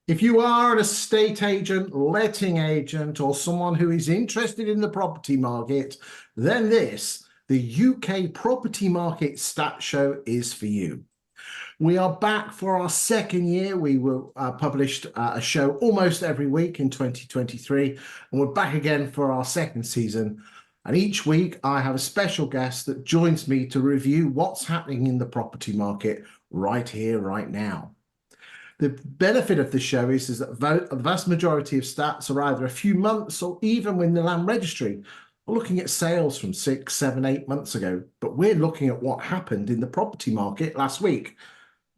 If you are an estate agent, letting agent, or someone who is interested in the property market, then this, the UK Property Market Stat Show, is for you. We are back for our second year. We will published a show almost every week in 2023, and we're back again for our second season. And each week I have a special guest that joins me to review what's happening in the property market right here, right now. The benefit of the show is that the vast majority of stats are either a few months or even when the land registry are looking at sales from 6, 7, 8 months ago. But we're looking at what happened in the property market last week.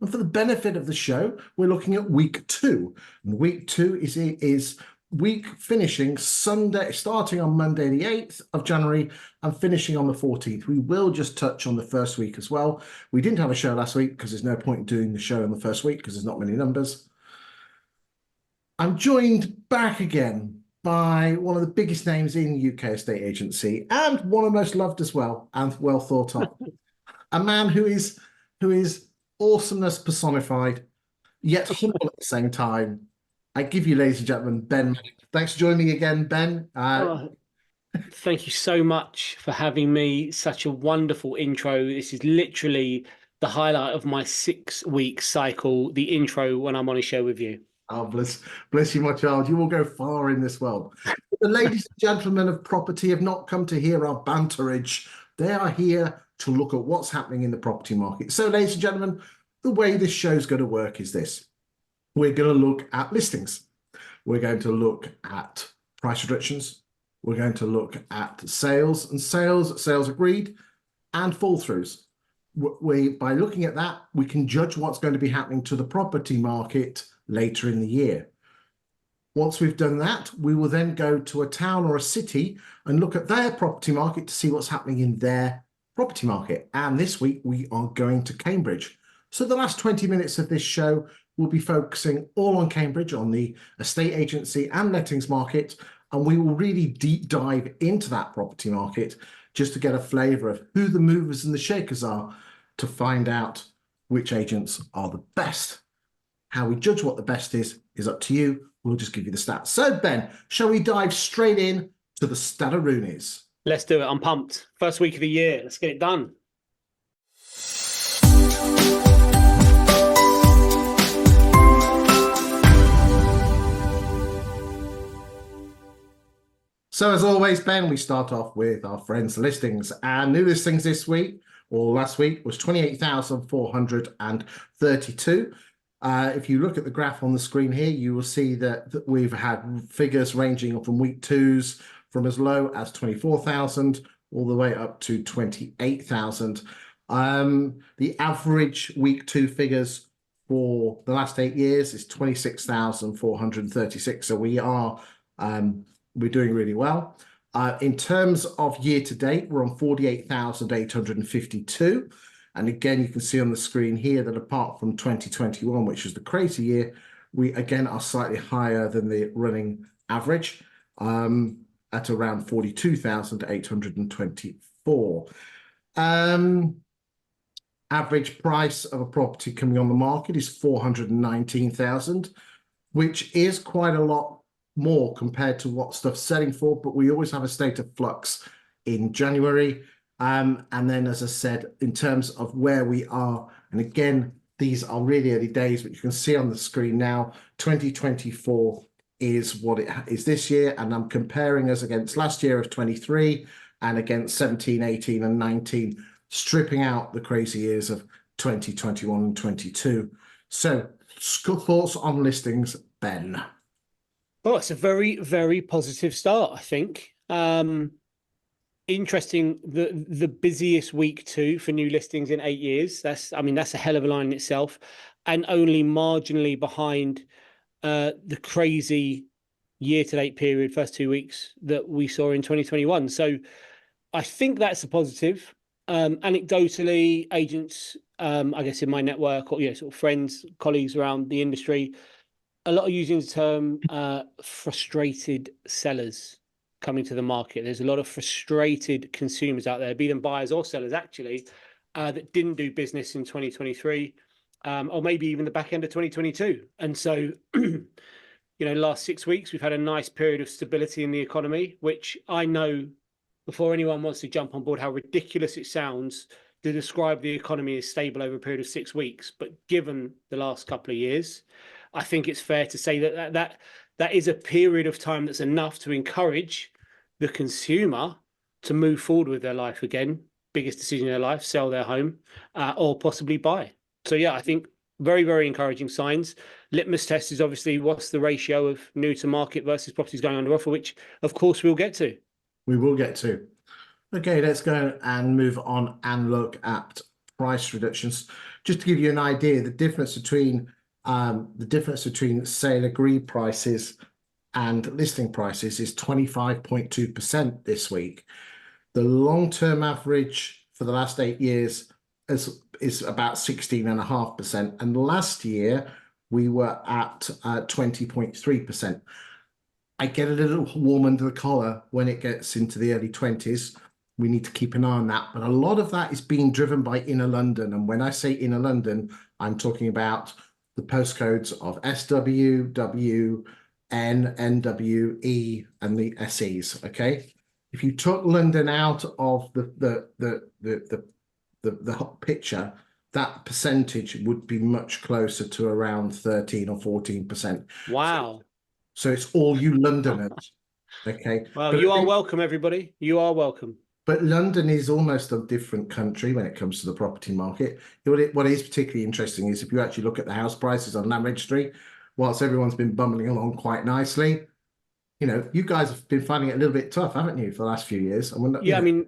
And for the benefit of the show, we're looking at week 2. And week 2 is week finishing Sunday, starting on Monday, the 8th of January and finishing on the 14th. We will just touch on the first week as well. We didn't have a show last week because there's no point in doing the show in the first week because there's not many numbers. I'm joined back again by one of the biggest names in UK estate agency and one of the most loved as well and well thought of. A man who is awesomeness personified, yet humble at the same time. I give you, ladies and gentlemen, Ben. Thanks for joining me again, Ben. Thank you so much for having me. Such a wonderful intro. This is literally the highlight of my 6-week cycle, the intro when I'm on a show with you. Oh, bless you, my child. You will go far in this world. The ladies and gentlemen of property have not come to hear our banterage. They are here to look at what's happening in the property market. So, ladies and gentlemen, the way this show's going to work is this. We're going to look at listings. We're going to look at price reductions. We're going to look at sales agreed, and fall throughs. By looking at that, we can judge what's going to be happening to the property market later in the year. Once we've done that, we will then go to a town or a city and look at their property market to see what's happening in their property market. And this week we are going to Cambridge. So the last 20 minutes of this show will be focusing all on Cambridge, on the estate agency and lettings market, and we will really deep dive into that property market just to get a flavour of who the movers and the shakers are to find out which agents are the best. How we judge what the best is up to you. We'll just give you the stats. So, Ben, shall we dive straight in to the Stataroonies? Let's do it. I'm pumped. First week of the year. Let's get it done. So as always, Ben, we start off with our friends' listings. And new listings this week, or last week, was 28,432. If you look at the graph on the screen here, you will see that we've had figures ranging from week 2s from as low as 24,000 all the way up to 28,000. The average week 2 figures for the last 8 years is 26,436. So we're doing really well. In terms of year to date, we're on 48,852. And again, you can see on the screen here that apart from 2021, which was the crazy year, we again are slightly higher than the running average at around 42,824. Average price of a property coming on the market is 419,000, which is quite a lot more compared to what stuff's selling for, but we always have a state of flux in January. And then, as I said, in terms of where we are, and again, these are really early days, but you can see on the screen now, 2024 is what it is this year. And I'm comparing us against last year of 23 and against 17, 18 and 19, stripping out the crazy years of 2021 and 22. So thoughts on listings, Ben? Well, it's a very, very positive start, I think. Interesting, the busiest week 2 for new listings in 8 years. That's a hell of a line in itself, and only marginally behind the crazy year-to-date period, first 2 weeks that we saw in 2021. So I think that's a positive. Anecdotally, agents, I guess in my network, or sort of friends, colleagues around the industry, a lot of using the term frustrated sellers coming to the market. There's a lot of frustrated consumers out there, be them buyers or sellers actually, that didn't do business in 2023. or maybe even the back end of 2022. And so, last 6 weeks, we've had a nice period of stability in the economy, which I know, before anyone wants to jump on board, how ridiculous it sounds to describe the economy as stable over a period of 6 weeks. But given the last couple of years, I think it's fair to say that is a period of time that's enough to encourage the consumer to move forward with their life again. Biggest decision in their life: sell their home, or possibly buy. So yeah, I think very, very encouraging signs. Litmus test is obviously what's the ratio of new to market versus properties going under offer, which of course we'll get to. We will get to. Okay, let's go and move on and look at price reductions. Just to give you an idea, the difference between sale agreed prices and listing prices is 25.2% this week. The long-term average for the last 8 years is about 16.5%, and last year we were at 20.3%. I get a little warm under the collar when it gets into the early 20s. We need to keep an eye on that, but a lot of that is being driven by inner London. And when I say inner London, I'm talking about the postcodes of SW, W, N, NW, E, and the SEs. Okay, if you took London out of the picture, that percentage would be much closer to around 13 or 14%. Wow. So it's all you Londoners. Okay. Well, you are welcome, everybody. You are welcome. But London is almost a different country when it comes to the property market. What is particularly interesting is if you actually look at the house prices on Land Registry, whilst everyone's been bumbling along quite nicely, you guys have been finding it a little bit tough, haven't you, for the last few years? I mean,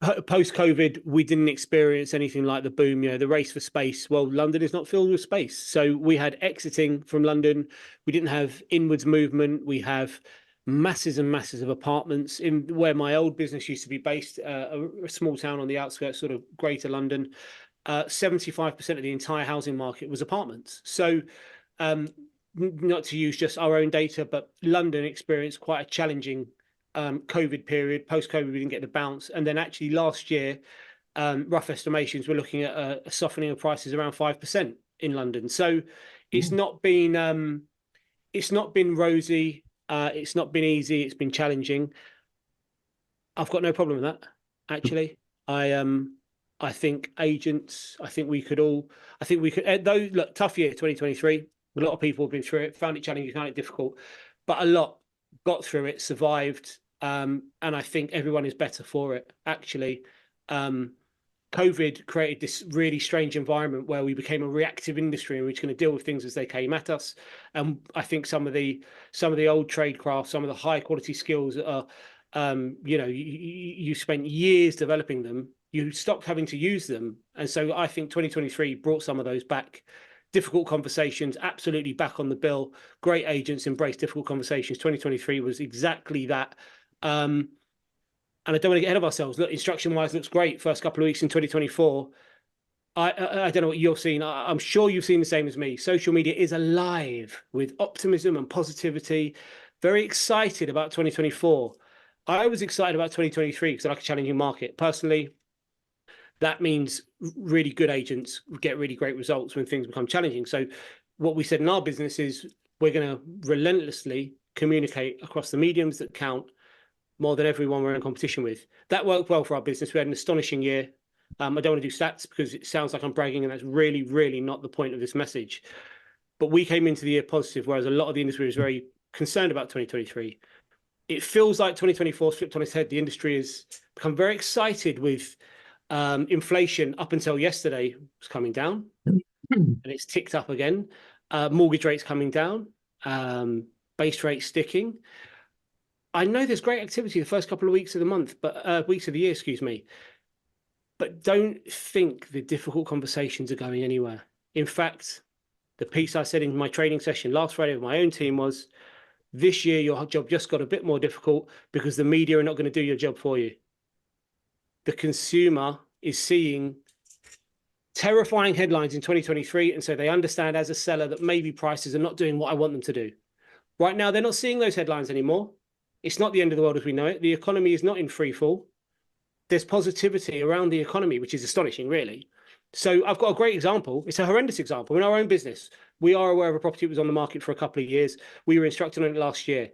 post-COVID, we didn't experience anything like the boom, the race for space. Well, London is not filled with space. So we had exiting from London. We didn't have inwards movement. We have masses and masses of apartments in where my old business used to be based, a small town on the outskirts, sort of greater London. 75% of the entire housing market was apartments. So not to use just our own data, but London experienced quite a challenging COVID period. Post-COVID, we didn't get the bounce. And then actually last year, rough estimations, we're looking at a softening of prices around 5% in London. So it's not been rosy. It's not been easy. It's been challenging. I've got no problem with that, actually. I think agents, though, look, tough year, 2023. A lot of people have been through it, found it challenging, found it difficult, but a lot got through it, survived. And I think everyone is better for it, actually. COVID created this really strange environment where we became a reactive industry and we're just going to deal with things as they came at us. And I think some of the old trade crafts, some of the high quality skills that are, you spent years developing them, you stopped having to use them. And so I think 2023 brought some of those back. Difficult conversations, absolutely back on the bill. Great agents embrace difficult conversations. 2023 was exactly that. And I don't want to get ahead of ourselves. Look, instruction-wise, looks great. First couple of weeks in 2024. I don't know what you've seen. I'm sure you've seen the same as me. Social media is alive with optimism and positivity. Very excited about 2024. I was excited about 2023 because I like a challenging market. Personally, that means really good agents get really great results when things become challenging. So what we said in our business is we're going to relentlessly communicate across the mediums that count more than everyone we're in competition with. That worked well for our business. We had an astonishing year. I don't want to do stats because it sounds like I'm bragging, and that's really, really not the point of this message. But we came into the year positive, whereas a lot of the industry was very concerned about 2023. It feels like 2024 flipped on its head. The industry has become very excited with inflation up until yesterday was coming down, and it's ticked up again. Mortgage rates coming down, base rates sticking. I know there's great activity the first couple of weeks of the month, but weeks of the year, excuse me. But don't think the difficult conversations are going anywhere. In fact, the piece I said in my training session last Friday with my own team was, this year your job just got a bit more difficult because the media are not going to do your job for you. The consumer is seeing terrifying headlines in 2023, and so they understand as a seller that maybe prices are not doing what I want them to do. Right now, they're not seeing those headlines anymore. It's not the end of the world as we know it. The economy is not in free fall. There's positivity around the economy, which is astonishing, really. So I've got a great example. It's a horrendous example. In our own business, we are aware of a property that was on the market for a couple of years. We were instructed on it last year.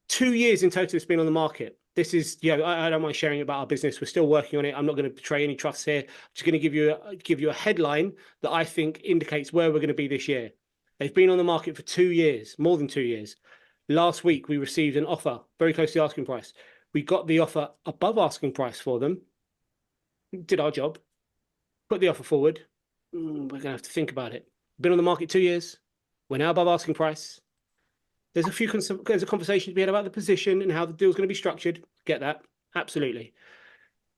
2 years in total it's been on the market. This is, I don't mind sharing about our business. We're still working on it. I'm not going to betray any trusts here. I'm just going to give you a headline that I think indicates where we're going to be this year. They've been on the market for 2 years, more than 2 years. Last week, we received an offer very close to the asking price. We got the offer above asking price for them, did our job, put the offer forward. We're going to have to think about it. Been on the market 2 years. We're now above asking price. There's a conversation to be had about the position and how the deal's going to be structured. Get that? Absolutely.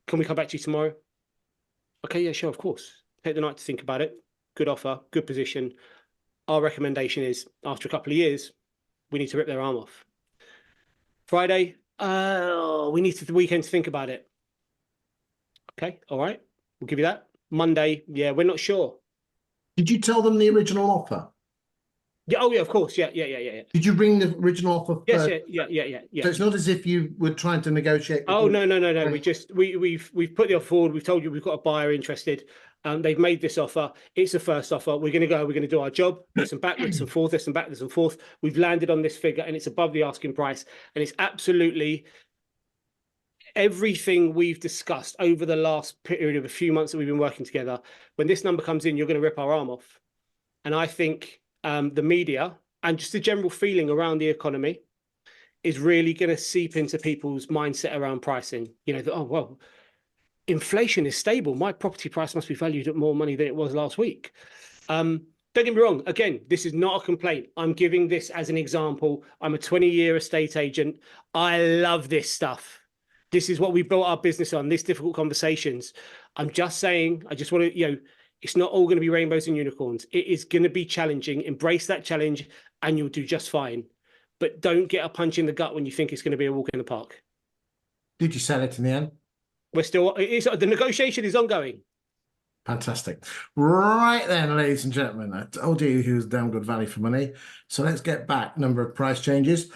Can we come back to you tomorrow? Okay, yeah, sure, of course. Take the night to think about it. Good offer, good position. Our recommendation is, after a couple of years, we need to rip their arm off. Friday, we need the weekend to think about it. Okay, all right, we'll give you that. Monday, yeah, we're not sure. Did you tell them the original offer? Yeah, oh yeah, of course, yeah. Did you bring the original offer Yes, first? yeah. So it's not as if you were trying to negotiate. Oh no. We've put the offer forward. We've told you we've got a buyer interested. They've made this offer. It's the first offer. We're going to do our job. There's some backwards and forth. There's some backwards and forth. We've landed on this figure, and it's above the asking price. And it's absolutely everything we've discussed over the last period of a few months that we've been working together. When this number comes in, you're going to rip our arm off. And I think the media and just the general feeling around the economy is really going to seep into people's mindset around pricing. Oh, well, inflation is stable. My property price must be valued at more money than it was last week. Don't get me wrong. Again, this is not a complaint. I'm giving this as an example. I'm a 20-year estate agent. I love this stuff. This is what we built our business on, these difficult conversations. I'm just saying, I just want to, it's not all going to be rainbows and unicorns. It is going to be challenging. Embrace that challenge and you'll do just fine. But don't get a punch in the gut when you think it's going to be a walk in the park. Did you sell it in the end? The negotiation is ongoing. Fantastic. Right then, ladies and gentlemen, I told you he was damn good value for money. So let's get back. Number of price changes.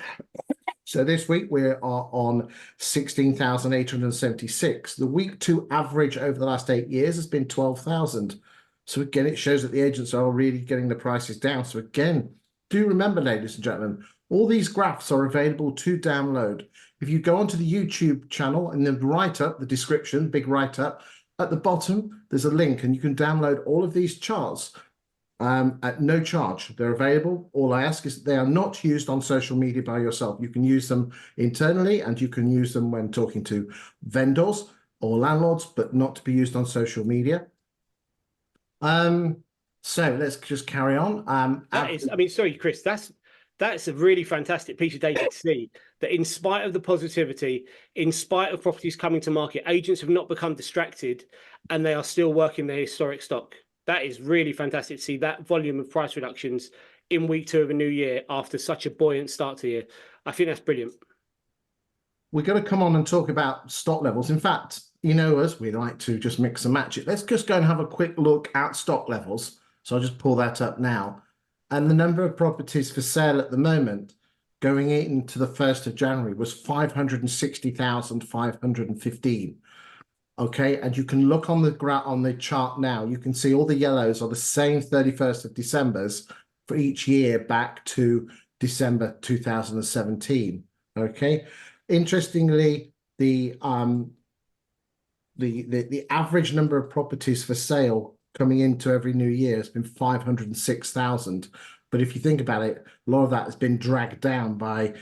So this week we are on 16,876. The week 2 average over the last 8 years has been 12,000. So again, it shows that the agents are really getting the prices down. So again, do remember, ladies and gentlemen, all these graphs are available to download. If you go onto the YouTube channel and then write-up, the description, big write-up, at the bottom, there's a link and you can download all of these charts at no charge. They're available. All I ask is that they are not used on social media by yourself. You can use them internally and you can use them when talking to vendors or landlords, but not to be used on social media. So let's just carry on. Sorry, Chris, that's a really fantastic piece of data to see that in spite of the positivity, in spite of properties coming to market, agents have not become distracted and they are still working their historic stock. That is really fantastic to see that volume of price reductions in week 2 of a new year after such a buoyant start to the year. I think that's brilliant. We're going to come on and talk about stock levels. In fact, you know us, we like to just mix and match it. Let's just go and have a quick look at stock levels. So I'll just pull that up now. And the number of properties for sale at the moment going into the 1st of January was 560,515. Okay, and you can look on the chart now. You can see all the yellows are the same 31st of December's for each year back to December 2017. Okay, interestingly, the average number of properties for sale coming into every new year has been 506,000. But if you think about it, a lot of that has been dragged down by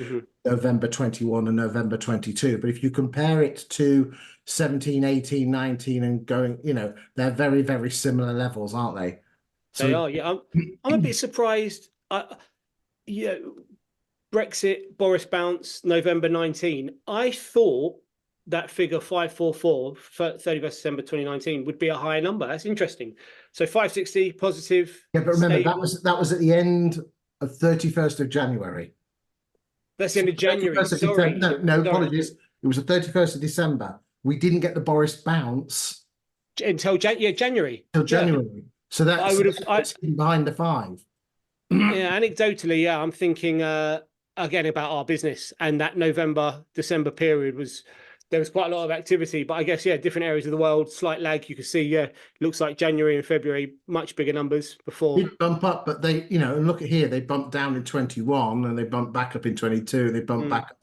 November 21 and November 22. But if you compare it to 17, 18, 19 and going, they're very, very similar levels, aren't they? So, they are, yeah. I'm a bit surprised. Brexit, Boris bounce, November 19. I thought that figure 544 for 31st December 2019 would be a higher number. That's interesting. So 560 positive. Yeah, but remember that was at the end of 31st of January. That's the end of January. Sorry. No, apologies. It was the 31st of December. We didn't get the Boris bounce until January. Until January. Yeah. So that's behind the 5. Yeah, anecdotally, yeah, I'm thinking again about our business, and that November, December period was there was quite a lot of activity, but I guess, yeah, different areas of the world, slight lag. You can see, yeah, looks like January and February, much bigger numbers before. Did bump up, but they, and look at here, they bumped down in 21 and they bumped back up in 22, they bumped back up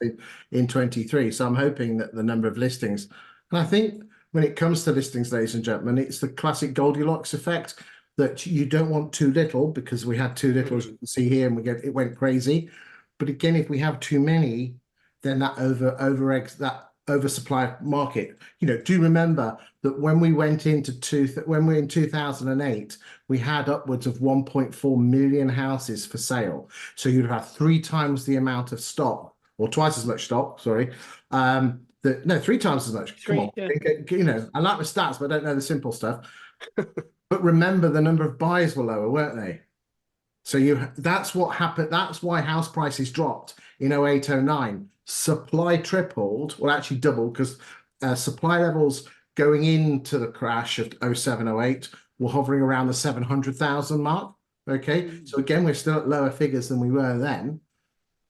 in 23. So I'm hoping that the number of listings, and I think when it comes to listings, ladies and gentlemen, it's the classic Goldilocks effect that you don't want too little, because we had too little, as you can see here, and it went crazy. But again, if we have too many, then that oversupply market. Do remember that when we went into when we're in 2008, we had upwards of 1.4 million houses for sale. So you'd have 3 times the amount of stock, or twice as much stock. Sorry, no, 3 times as much. Come on, yeah. I like the stats, but I don't know the simple stuff. But remember, the number of buyers were lower, weren't they? So that's what happened. That's why house prices dropped in 08, 09. Supply tripled, well, actually doubled, because supply levels going into the crash of 07, 08 were hovering around the 700,000 mark. Okay, so again, we're still at lower figures than we were then.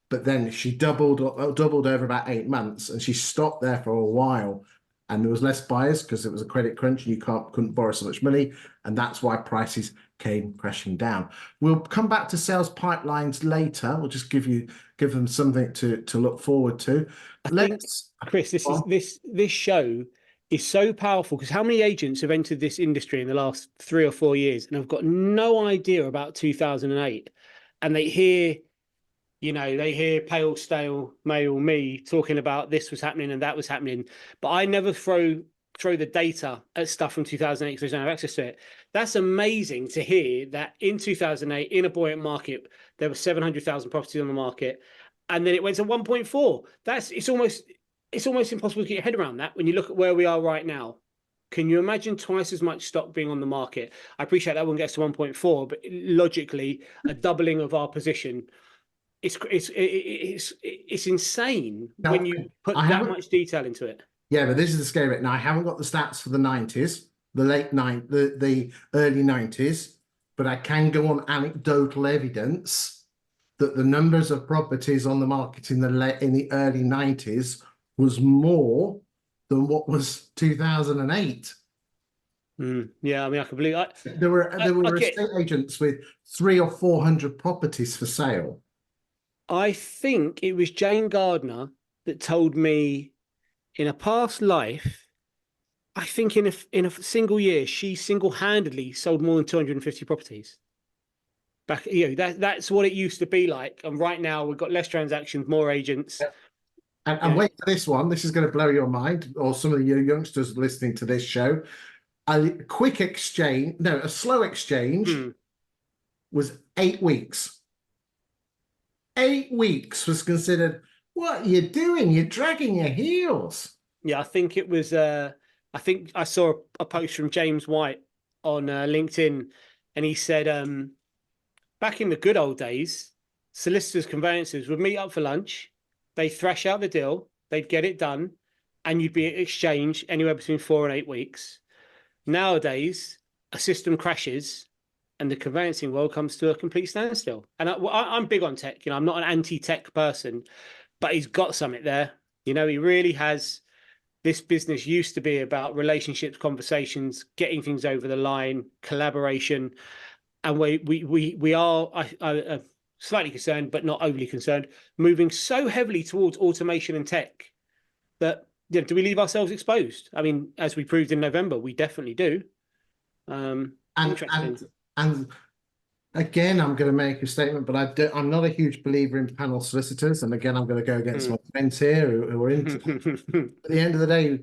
But then she doubled over about 8 months, and she stopped there for a while. And there was less buyers because it was a credit crunch and you couldn't borrow so much money. And that's why prices came crashing down. We'll come back to sales pipelines later. We'll just give them something to look forward to. I think, Chris, this show is so powerful, because how many agents have entered this industry in the last 3 or 4 years and have got no idea about 2008, and they hear pale, stale male me talking about this was happening and that was happening. But I never throw the data at stuff from 2008 because I don't have access to it. That's amazing to hear that in 2008, in a buoyant market, there were 700,000 properties on the market, and then it went to 1.4. It's almost impossible to get your head around that when you look at where we are right now. Can you imagine twice as much stock being on the market? I appreciate that one gets to 1.4, but logically, a doubling of our position. It's insane now, when you put that much detail into it. Yeah, but this is the scary bit. Now, I haven't got the stats for the 90s, the early 90s, but I can go on anecdotal evidence that the numbers of properties on the market in the early 90s was more than what was 2008. Yeah, I mean, I can believe there were estate agents with 300 or 400 properties for sale. I think it was Jane Gardner that told me in a past life, I think in a single year, she single-handedly sold more than 250 properties. Back, that's what it used to be like. And right now we've got less transactions, more agents. Yeah. And wait for this one. This is going to blow your mind, or some of you youngsters listening to this show. A slow exchange was 8 weeks. 8 weeks was considered, what are you doing? You're dragging your heels. Yeah, I think it was, I think I saw a post from James White on LinkedIn, and he said, back in the good old days, solicitors, conveyancers would meet up for lunch, they'd thrash out the deal, they'd get it done, and you'd be at exchange anywhere between 4 and 8 weeks. Nowadays, a system crashes and the conveyancing world comes to a complete standstill. And I'm big on tech. I'm not an anti-tech person, but he's got something there. He really has. This business used to be about relationships, conversations, getting things over the line, collaboration. And we are slightly concerned, but not overly concerned, moving so heavily towards automation and tech that, do we leave ourselves exposed? I mean, as we proved in November, we definitely do. And again, I'm going to make a statement, but I'm not a huge believer in panel solicitors. And again, I'm going to go against my friends here who are into at the end of the day,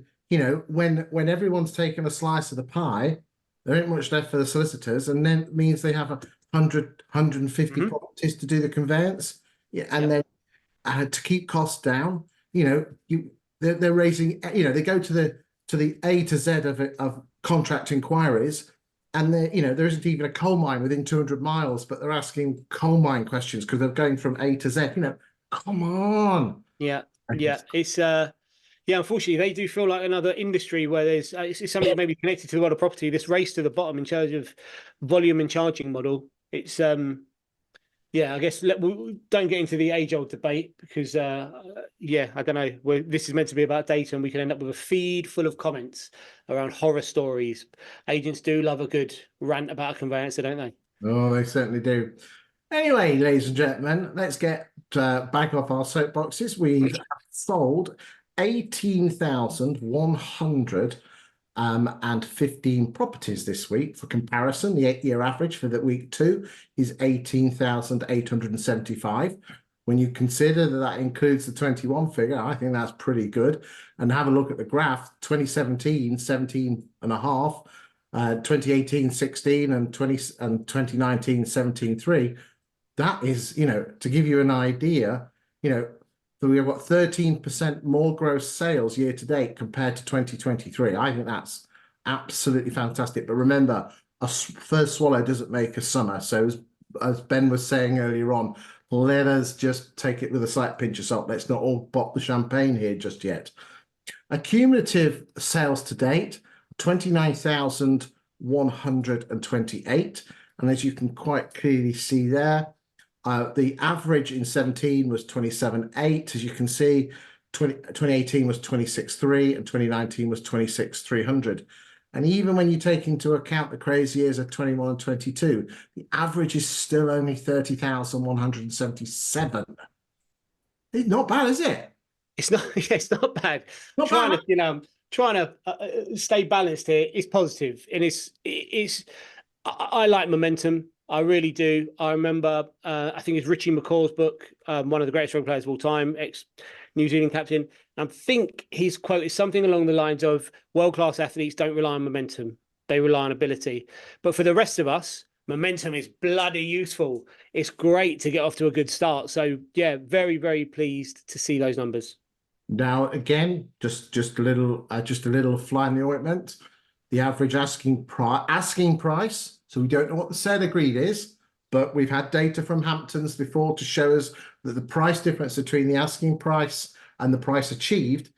when everyone's taken a slice of the pie, there ain't much left for the solicitors, and then it means they have 150 properties to do the conveyance. Yeah, and then to keep costs down, they're raising, they go to the A to Z of contract inquiries. And there isn't even a coal mine within 200 miles, but they're asking coal mine questions because they're going from A to Z. Come on. Yeah, it's unfortunately, they do feel like another industry where there's it's something maybe connected to the world of property. This race to the bottom in terms of volume and charging model. It's Yeah, I guess we don't get into the age-old debate because, yeah, I don't know. This is meant to be about data, and we can end up with a feed full of comments around horror stories. Agents do love a good rant about a conveyancer, don't they? Oh, they certainly do. Anyway, ladies and gentlemen, let's get back off our soapboxes. We've sold 18,100 and 15 properties this week. For comparison, the 8-year average for the week 2 is 18,875. When you consider that that includes the 21 figure, I think that's pretty good. And have a look at the graph, 2017, 17 and a half, 2018, 16, and 2019, 17.3. That is, to give you an idea, we've got 13% more gross sales year to date compared to 2023. I think that's absolutely fantastic. But remember, a first swallow doesn't make a summer. So as Ben was saying earlier on, let us just take it with a slight pinch of salt. Let's not all pop the champagne here just yet. Accumulative sales to date, 29,128. And as you can quite clearly see there, the average in 17 was 27.8. As you can see, 2018 was 26.3 and 2019 was 26,300. And even when you take into account the crazy years of 21 and 22, the average is still only 30,177. It's not bad, is it? It's not. Yeah, it's not bad. Not Trying bad. to, trying to stay balanced here is positive, and it's. I like momentum. I really do. I remember, I think it's Richie McCaw's book, one of the greatest rugby players of all time, ex-New Zealand captain. I think his quote is something along the lines of, world-class athletes don't rely on momentum. They rely on ability. But for the rest of us, momentum is bloody useful. It's great to get off to a good start. So, yeah, very, very pleased to see those numbers. Now, again, just a little fly in the ointment. The average asking price. So we don't know what the sale agreed is, but we've had data from Hamptons before to show us that the price difference between the asking price and the price achieved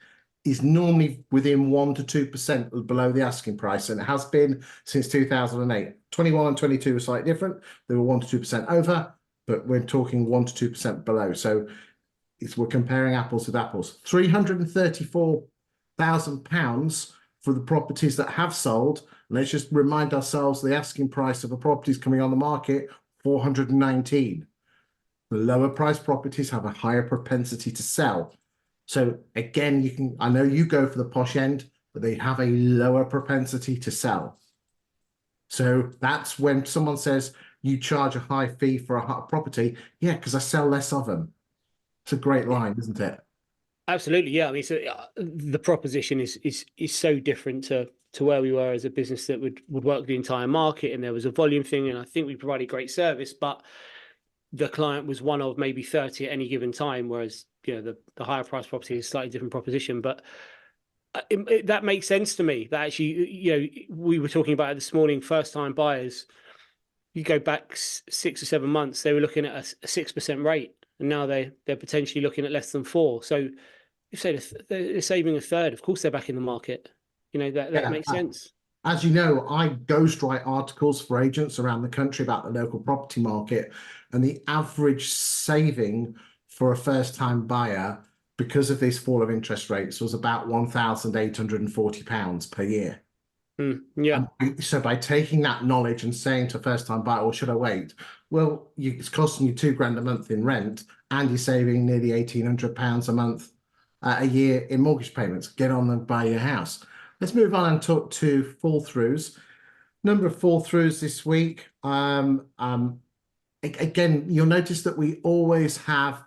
is normally within 1 to 2% below the asking price, and it has been since 2008. 21 and 22 were slightly different. They were 1 to 2% over, but we're talking 1 to 2% below. So we're comparing apples with apples. £334,000 for the properties that have sold. Let's just remind ourselves the asking price of the properties coming on the market, 419. The lower price properties have a higher propensity to sell. So again, I know you go for the posh end, but they have a lower propensity to sell. So that's when someone says you charge a high fee for a property. Yeah, because I sell less of them. It's a great line, isn't it? Absolutely, yeah. I mean, so the proposition is so different to where we were as a business that would work the entire market, and there was a volume thing, and I think we provided great service, but the client was one of maybe 30 at any given time, whereas the higher price property is a slightly different proposition. But that makes sense to me. That actually, we were talking about it this morning. First time buyers, you go back 6 or 7 months, they were looking at a 6% rate, and now they're potentially looking at less than 4%. So you say they're saving a third. Of course, they're back in the market. That makes sense. As you know, I ghostwrite articles for agents around the country about the local property market, and the average saving for a first-time buyer because of this fall of interest rates was about £1,840 per year. Yeah. So by taking that knowledge and saying to a first-time buyer, well, should I wait? Well, it's costing you £2,000 a month in rent, and you're saving nearly £1,800 a month, a year in mortgage payments. Get on and buy your house. Let's move on and talk to fall throughs. Number of fall throughs this week. Again, you'll notice that we always have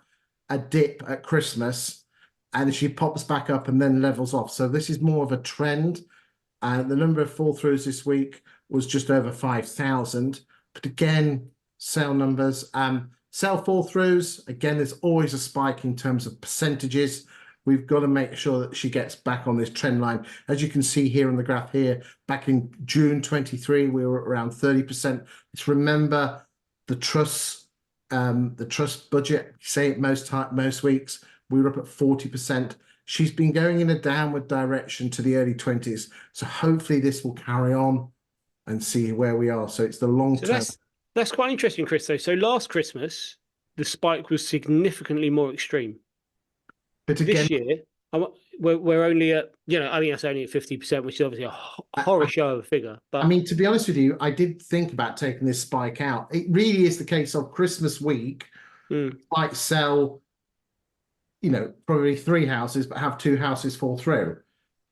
a dip at Christmas, and she pops back up and then levels off. So this is more of a trend. The number of fall throughs this week was just over 5,000. But again, sale numbers, sale fall throughs. Again, there's always a spike in terms of percentages. We've got to make sure that she gets back on this trend line. As you can see here on the graph here, back in June 23, we were around 30%. Let's remember the trust budget, say it most weeks, we were up at 40%. She's been going in a downward direction to the early 20s. So hopefully this will carry on and see where we are. So it's the long term. That's quite interesting, Chris, though. So last Christmas, the spike was significantly more extreme. But again, This year, we're only at, I mean, that's only at 50%, which is obviously a horror show of a figure. I But mean, to be honest with you, I did think about taking this spike out. It really is the case of Christmas week might sell, probably 3 houses, but have 2 houses fall through.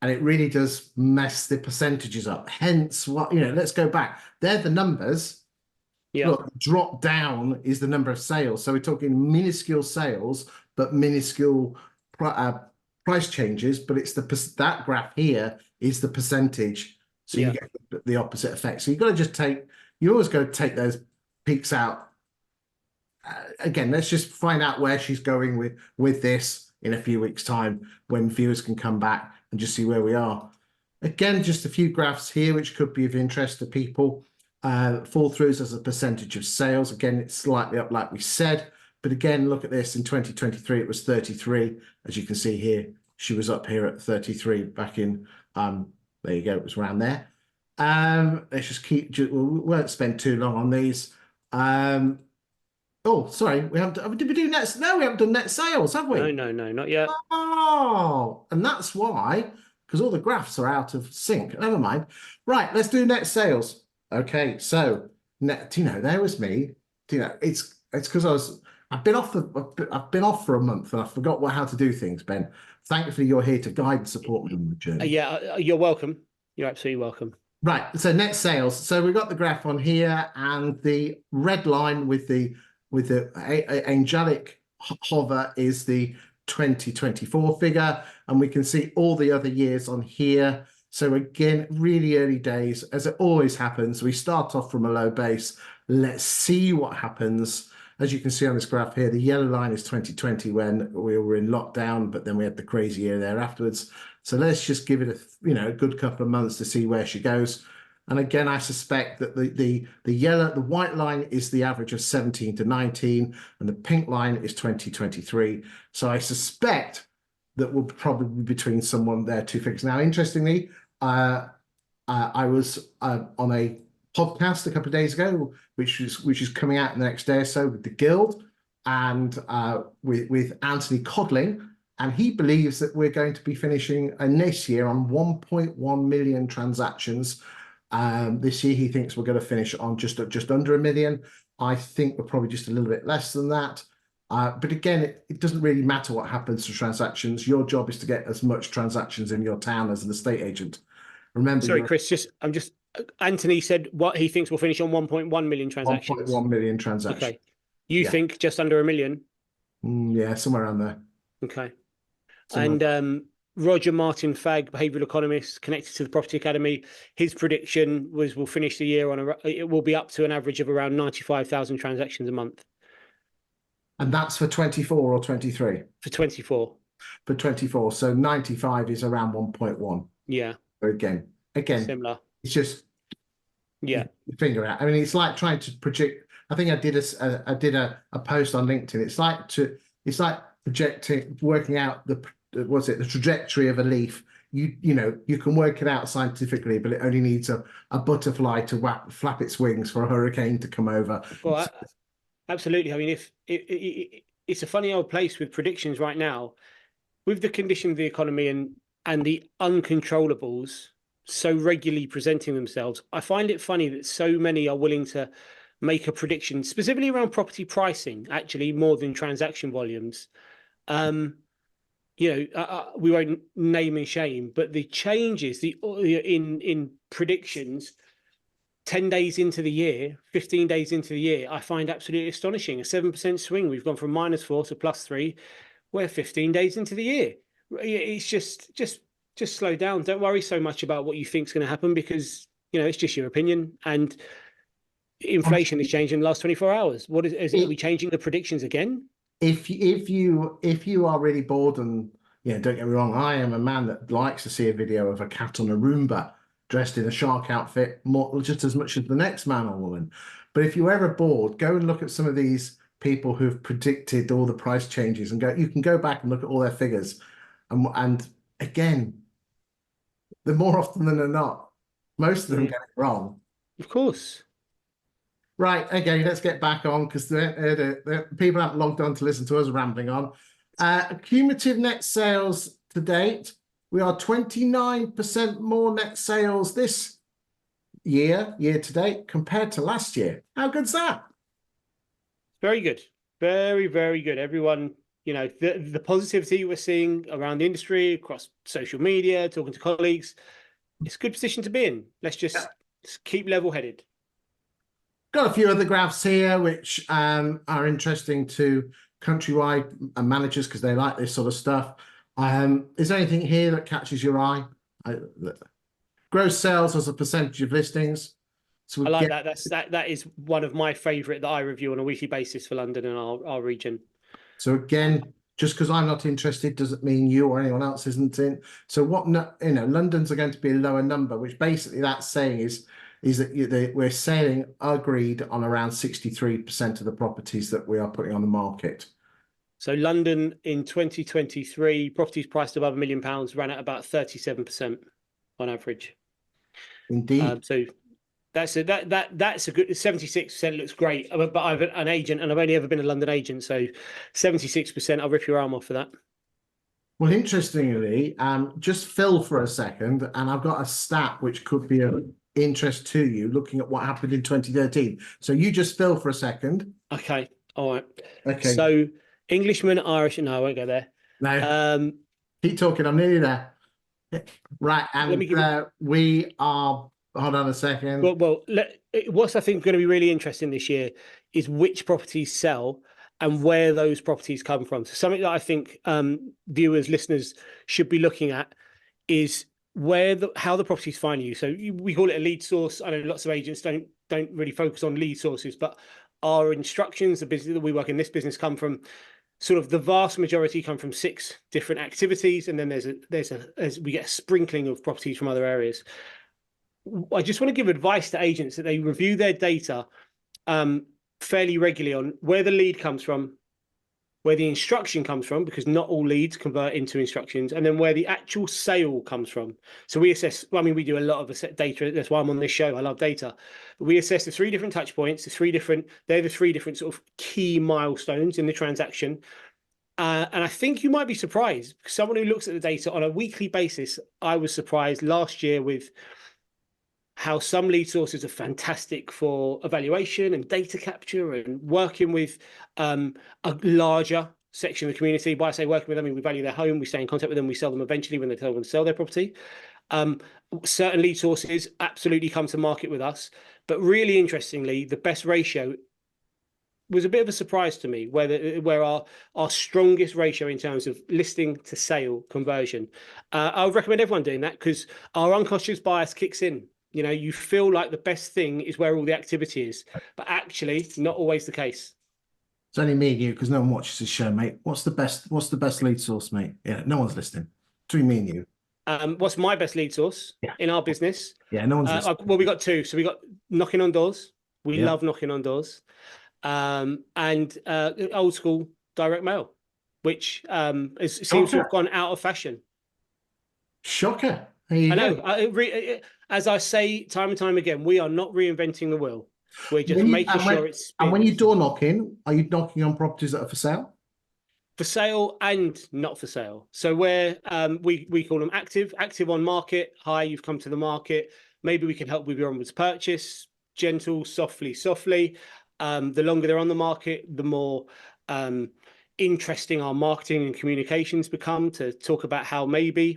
And it really does mess the percentages up. Hence, let's go back. They're the numbers. yeah, Look, drop down is the number of sales. So we're talking minuscule sales, but minuscule price changes. But it's that graph here is the percentage. So you yeah, get the opposite effect. So you've got to you always got to take those peaks out. Again, let's just find out where she's going with this in a few weeks' time when viewers can come back and just see where we are. Again, just a few graphs here which could be of interest to people. Fall throughs as a percentage of sales. Again, it's slightly up like we said. But again, look at this. In 2023, it was 33. As you can see here, she was up here at 33 back in, there you go, it was around there. Let's just we won't spend too long on these. Oh, sorry, did we do net? No, we haven't done net sales, have we? no, not yet. Oh, and that's why, because all the graphs are out of sync. Never mind. Right, let's do net sales. Okay, so there was me. It's because I've been off for a month and I forgot how to do things, Ben. Thankfully, you're here to guide and support me on the journey. Yeah, you're welcome. You're absolutely welcome. Right, so net sales. So we've got the graph on here, and the red line with the angelic hover is the 2024 figure, and we can see all the other years on here. So again, really early days, as it always happens. We start off from a low base. Let's see what happens. As you can see on this graph here, the yellow line is 2020 when we were in lockdown, but then we had the crazy year there afterwards. So let's just give it a good couple of months to see where she goes. And again, I suspect that the white line is the average of 17 to 19, and the pink line is 2023. So I suspect that we'll probably be between someone there, two figures. Now, interestingly, I was on a podcast a couple of days ago, which is coming out the next day or so with the Guild and with Anthony Codling. And he believes that we're going to be finishing this year on 1.1 million transactions. This year, he thinks we're going to finish on just under 1 million. I think we're probably just a little bit less than that. But again, it doesn't really matter what happens to transactions. Your job is to get as much transactions in your town as an estate agent. Remember, sorry, Chris. Anthony said what he thinks will finish on 1.1 million transactions. 1.1 million transactions. Okay, you think just under 1 million? Yeah, somewhere around there. Okay. Somewhere. And Roger Martin Fagg, behavioural economist connected to the Property Academy, his prediction was we'll finish the year it will be up to an average of around 95,000 transactions a month. And that's for 24 or 23? For 24. For 24. So 95 is around 1.1. Yeah. Again, similar. It's just figure out. I mean, it's like trying to project. I think I did a post on LinkedIn. It's like projecting, working out the trajectory of a leaf. You can work it out scientifically, but it only needs a butterfly to flap its wings for a hurricane to come over. Well, absolutely. I mean, if it's a funny old place with predictions right now, with the condition of the economy and the uncontrollables so regularly presenting themselves, I find it funny that so many are willing to make a prediction specifically around property pricing, actually more than transaction volumes. We won't name and shame, but the changes in predictions 10 days into the year, 15 days into the year, I find absolutely astonishing. A 7% swing. We've gone from -4 to +3. We're 15 days into the year. It's just slow down. Don't worry so much about what you think is going to happen, because it's just your opinion. And inflation has changed in the last 24 hours. What are we changing the predictions again? If you are really bored, and don't get me wrong, I am a man that likes to see a video of a cat on a Roomba dressed in a shark outfit just as much as the next man or woman. But if you're ever bored, go and look at some of these people who've predicted all the price changes, and you can go back and look at all their figures. And again, the more often than not, most of them get it wrong. Of course. Right, okay, let's get back on because the people haven't logged on to listen to us rambling on. Cumulative net sales to date, we are 29% more net sales this year to date, compared to last year. How good's that? Very good. Very, very good. Everyone, you know, the positivity we're seeing around the industry, across social media, talking to colleagues, it's a good position to be in. Let's just keep level-headed. Got a few other graphs here which are interesting to countrywide managers because they like this sort of stuff. Is there anything here that catches your eye? Gross sales as a percentage of listings. So I like that. That is one of my favorite that I review on a weekly basis for London and our region. So again, just because I'm not interested doesn't mean you or anyone else isn't in. So what, you know, London's are going to be a lower number, which basically that's saying is that we're selling agreed on around 63% of the properties that we are putting on the market. So London in 2023, properties priced above £1 million ran at about 37% on average. Indeed. So that's a good 76% looks great. But I've an agent and I've only ever been a London agent, so 76%. I'll rip your arm off for that. Well, interestingly, just Phil for a second, and I've got a stat which could be of interest to you, looking at what happened in 2013. So you just Phil for a second. Okay. All right. Okay. So Englishmen, Irish. No, I won't go there. No. Keep talking. I'm nearly there. Right, and we are. Hold on a second. What's I think going to be really interesting this year is which properties sell and where those properties come from. So something that I think viewers, listeners should be looking at is how the properties find you. So we call it a lead source. I know lots of agents don't really focus on lead sources, but our instructions, the business that we work in this business, come from sort of the vast majority come from 6 different activities, and then we get a sprinkling of properties from other areas. I just want to give advice to agents that they review their data fairly regularly on where the lead comes from, where the instruction comes from, because not all leads convert into instructions, and then where the actual sale comes from. So we assess, I mean, we do a lot of data. That's why I'm on this show. I love data. But we assess the 3 different touch points, they're the 3 different sort of key milestones in the transaction. And I think you might be surprised. Someone who looks at the data on a weekly basis, I was surprised last year with how some lead sources are fantastic for evaluation and data capture and working with a larger section of the community. By I say working with them, I mean we value their home, we stay in contact with them, we sell them eventually when they tell them to sell their property. Certain lead sources absolutely come to market with us, but really interestingly, the best ratio was a bit of a surprise to me, where our strongest ratio in terms of listing to sale conversion. I would recommend everyone doing that because our unconscious bias kicks in. You know, you feel like the best thing is where all the activity is, but actually not always the case. It's only me and you because no one watches this show, mate. What's the best lead source, mate? Yeah, no one's listening. Between me and you. What's my best lead source in our business? Yeah, no one's listening. Well, we got 2. So we got knocking on doors. We love knocking on doors. And old school direct mail, which seems to have gone out of fashion. Shocker. I know. As I say time and time again, we are not reinventing the wheel. We're just making sure it's spins. And when you door knocking, are you knocking on properties that are for sale? For sale and not for sale. So where we call them active on market. Hi, you've come to the market. Maybe we can help with your onwards purchase. Gentle, softly. The longer they're on the market, the more interesting our marketing and communications become, to talk about how maybe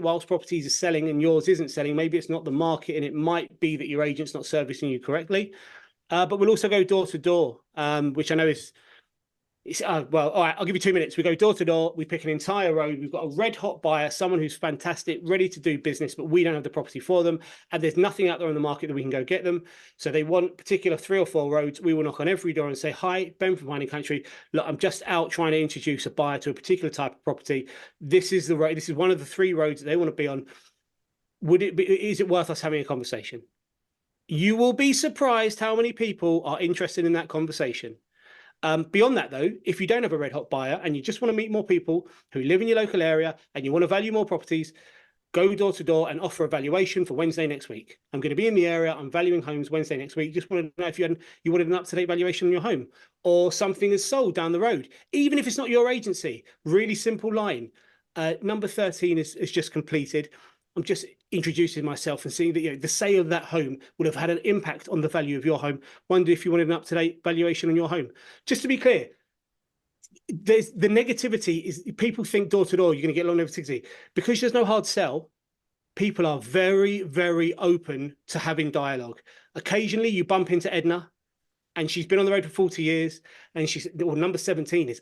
whilst properties are selling and yours isn't selling, maybe it's not the market and it might be that your agent's not servicing you correctly. But we'll also go door to door, which I know is well, all right, I'll give you 2 minutes. We go door to door, we pick an entire road, we've got a red hot buyer, someone who's fantastic, ready to do business, but we don't have the property for them, and there's nothing out there on the market that we can go get them. So they want particular 3 or 4 roads. We will knock on every door and say, hi, Ben from Wine & Country. Look, I'm just out trying to introduce a buyer to a particular type of property. This is the road. This is one of the 3 roads that they want to be on. Is it worth us having a conversation? You will be surprised how many people are interested in that conversation. Beyond that, though, if you don't have a red hot buyer and you just want to meet more people who live in your local area and you want to value more properties, go door to door and offer a valuation for Wednesday next week. I'm going to be in the area. I'm valuing homes Wednesday next week. Just wanted to know if you wanted an up-to-date valuation on your home, or something is sold down the road, even if it's not your agency. Really simple line. Number 13 is just completed. I'm just introducing myself and seeing that the sale of that home would have had an impact on the value of your home. Wonder if you wanted an up-to-date valuation on your home. Just to be clear, there's the negativity is people think door to door you're going to get long negativity because there's no hard sell. People are very, very open to having dialogue. Occasionally, you bump into Edna, and she's been on the road for 40 years, and number 17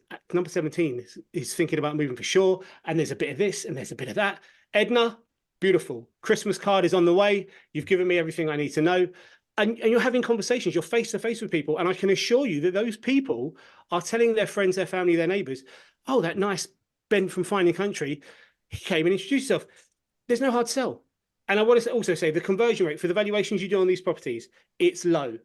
is thinking about moving for sure, and there's a bit of this and there's a bit of that. Edna, beautiful. Christmas card is on the way. You've given me everything I need to know. And you're having conversations, you're face to face with people. And I can assure you that those people are telling their friends, their family, their neighbors, oh, that nice Ben from Fine & Country, he came and introduced himself. There's no hard sell. And I want to also say the conversion rate for the valuations you do on these properties, it's low.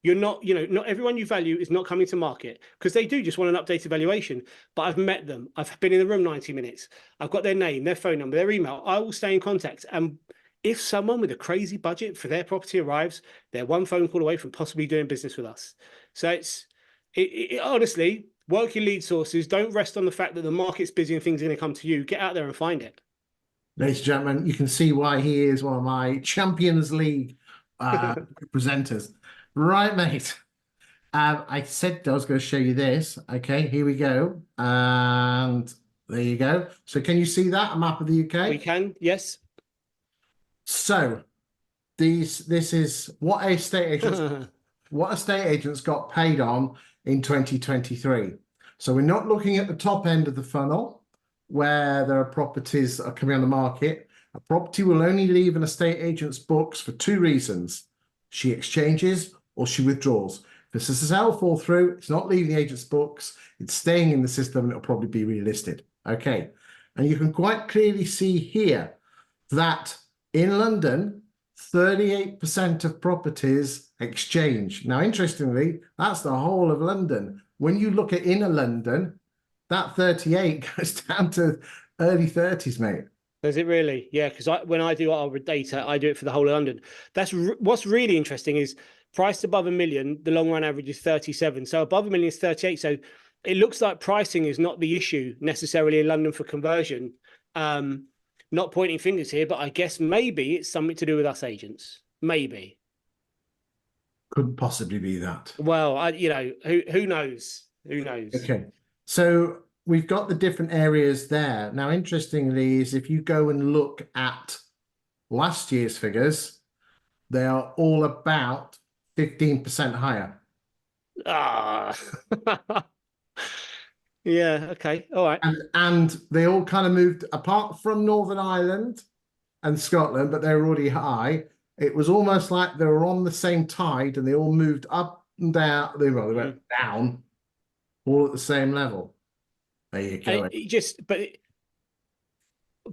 You're not, not everyone you value is not coming to market because they do just want an updated valuation. But I've met them. I've been in the room 90 minutes. I've got their name, their phone number, their email. I will stay in contact. And if someone with a crazy budget for their property arrives, they're one phone call away from possibly doing business with us. So honestly, work your lead sources. Don't rest on the fact that the market's busy and things are going to come to you. Get out there and find it. Ladies and gentlemen, you can see why he is one of my Champions League presenters. Right, mate. I said I was going to show you this. Okay, here we go. And there you go. So can you see that, a map of the UK? We can, yes. So this is what estate agents got paid on in 2023. So we're not looking at the top end of the funnel where there are properties that are coming on the market. A property will only leave an estate agent's books for two reasons. She exchanges or she withdraws. If this is a sale fall through, it's not leaving the agent's books, it's staying in the system and it'll probably be relisted. Okay. And you can quite clearly see here that in London, 38% of properties exchange. Now, interestingly, that's the whole of London. When you look at inner London, that 38 goes down to early 30s, mate. Does it really? Yeah, because when I do our data, I do it for the whole of London. That's what's really interesting is priced above $1 million, the long run average is 37. So above $1 million is 38. So it looks like pricing is not the issue necessarily in London for conversion. Not pointing fingers here, but I guess maybe it's something to do with us agents. Maybe. Couldn't possibly be that. Well, who knows? Who knows? Okay. So we've got the different areas there. Now, interestingly, is if you go and look at last year's figures, they are all about 15% higher. Ah. Yeah, okay, all right. And they all kind of moved, apart from Northern Ireland and Scotland, but they were already high. It was almost like they were on the same tide and they all moved up and down. They went down all at the same level. There you go.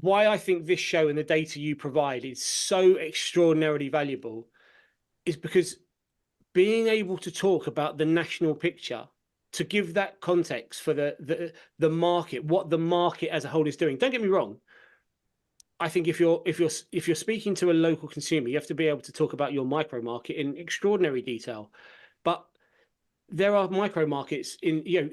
Why I think this show and the data you provide is so extraordinarily valuable is because being able to talk about the national picture, to give that context for the market, what the market as a whole is doing. Don't get me wrong. I think if you're speaking to a local consumer, you have to be able to talk about your micro market in extraordinary detail. But there are micro markets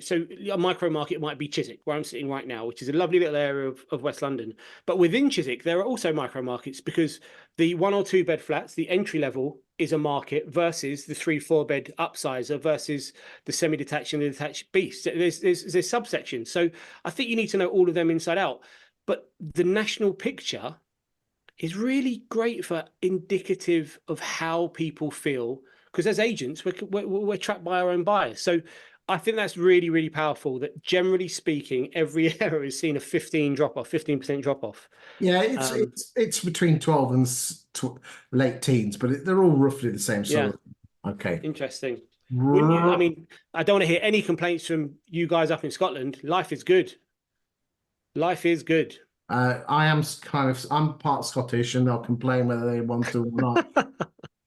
so a micro market might be Chiswick, where I'm sitting right now, which is a lovely little area of West London. But within Chiswick, there are also micro markets because the 1 or 2 bed flats, the entry level is a market versus the 3-4 bed upsizer versus the semi-detached and the detached beast. There's subsections. So I think you need to know all of them inside out. But the national picture is really great for indicative of how people feel. Because as agents, we're trapped by our own bias. So I think that's really, really powerful that generally speaking, every area has seen a 15% drop off. Yeah, it's between 12 and late teens, but they're all roughly the same sort of. Okay. Interesting. I mean, I don't want to hear any complaints from you guys up in Scotland. Life is good. Life is good. I'm part Scottish and they'll complain whether they want to or not.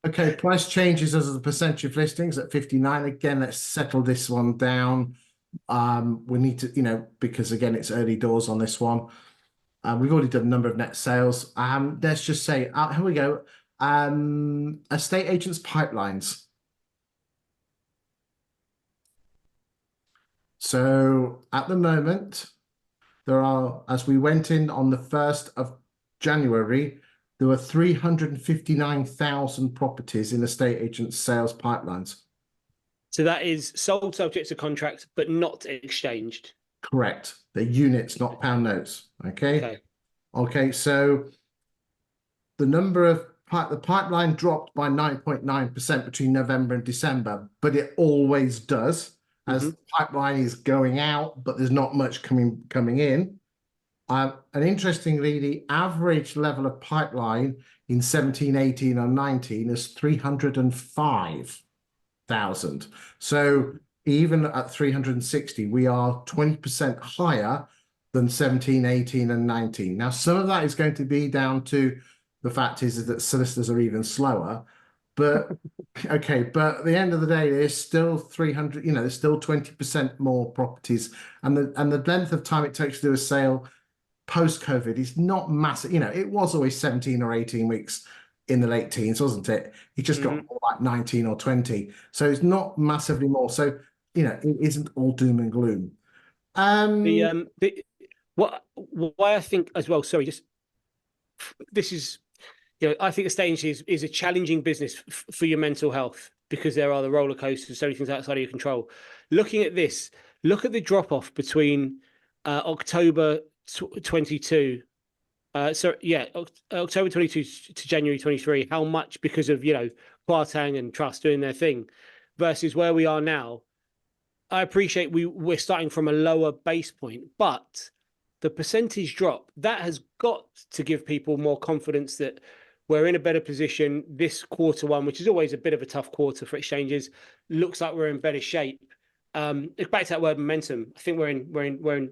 Okay, price changes as a percentage of listings at 59. Again, let's settle this one down. We need to, because again, it's early doors on this one. We've already done a number of net sales. Let's just say, here we go. Estate agents' pipelines. So at the moment, there are, as we went in on the 1st of January, there were 359,000 properties in estate agents' sales pipelines. So that is sold subject to contract, but not exchanged. Correct. They're units, not pound notes. Okay. Okay. So the number of the pipeline dropped by 9.9% between November and December, but it always does as the pipeline is going out, but there's not much coming in. And interestingly, the average level of pipeline in 17, 18, and 19 is 305,000. So even at 360, we are 20% higher than 17, 18, and 19. Now, some of that is going to be down to the fact is that solicitors are even slower. But okay, but at the end of the day, there's still 300, there's still 20% more properties. And the length of time it takes to do a sale post-COVID is not massive. It was always 17 or 18 weeks in the late teens, wasn't it? It just got more like 19 or 20. So it's not massively more. So, it isn't all doom and gloom. Why I think as well, sorry, this is, I think estate agency is a challenging business for your mental health because there are the roller coasters, so many things outside of your control. Looking at this, look at the drop off between October 22. October 22 to January 23. How much because of Kwarteng and Trust doing their thing, versus where we are now. I appreciate we're starting from a lower base point, but the percentage drop that has got to give people more confidence that we're in a better position. This quarter one, which is always a bit of a tough quarter for exchanges, looks like we're in better shape. Back to that word momentum. I think we're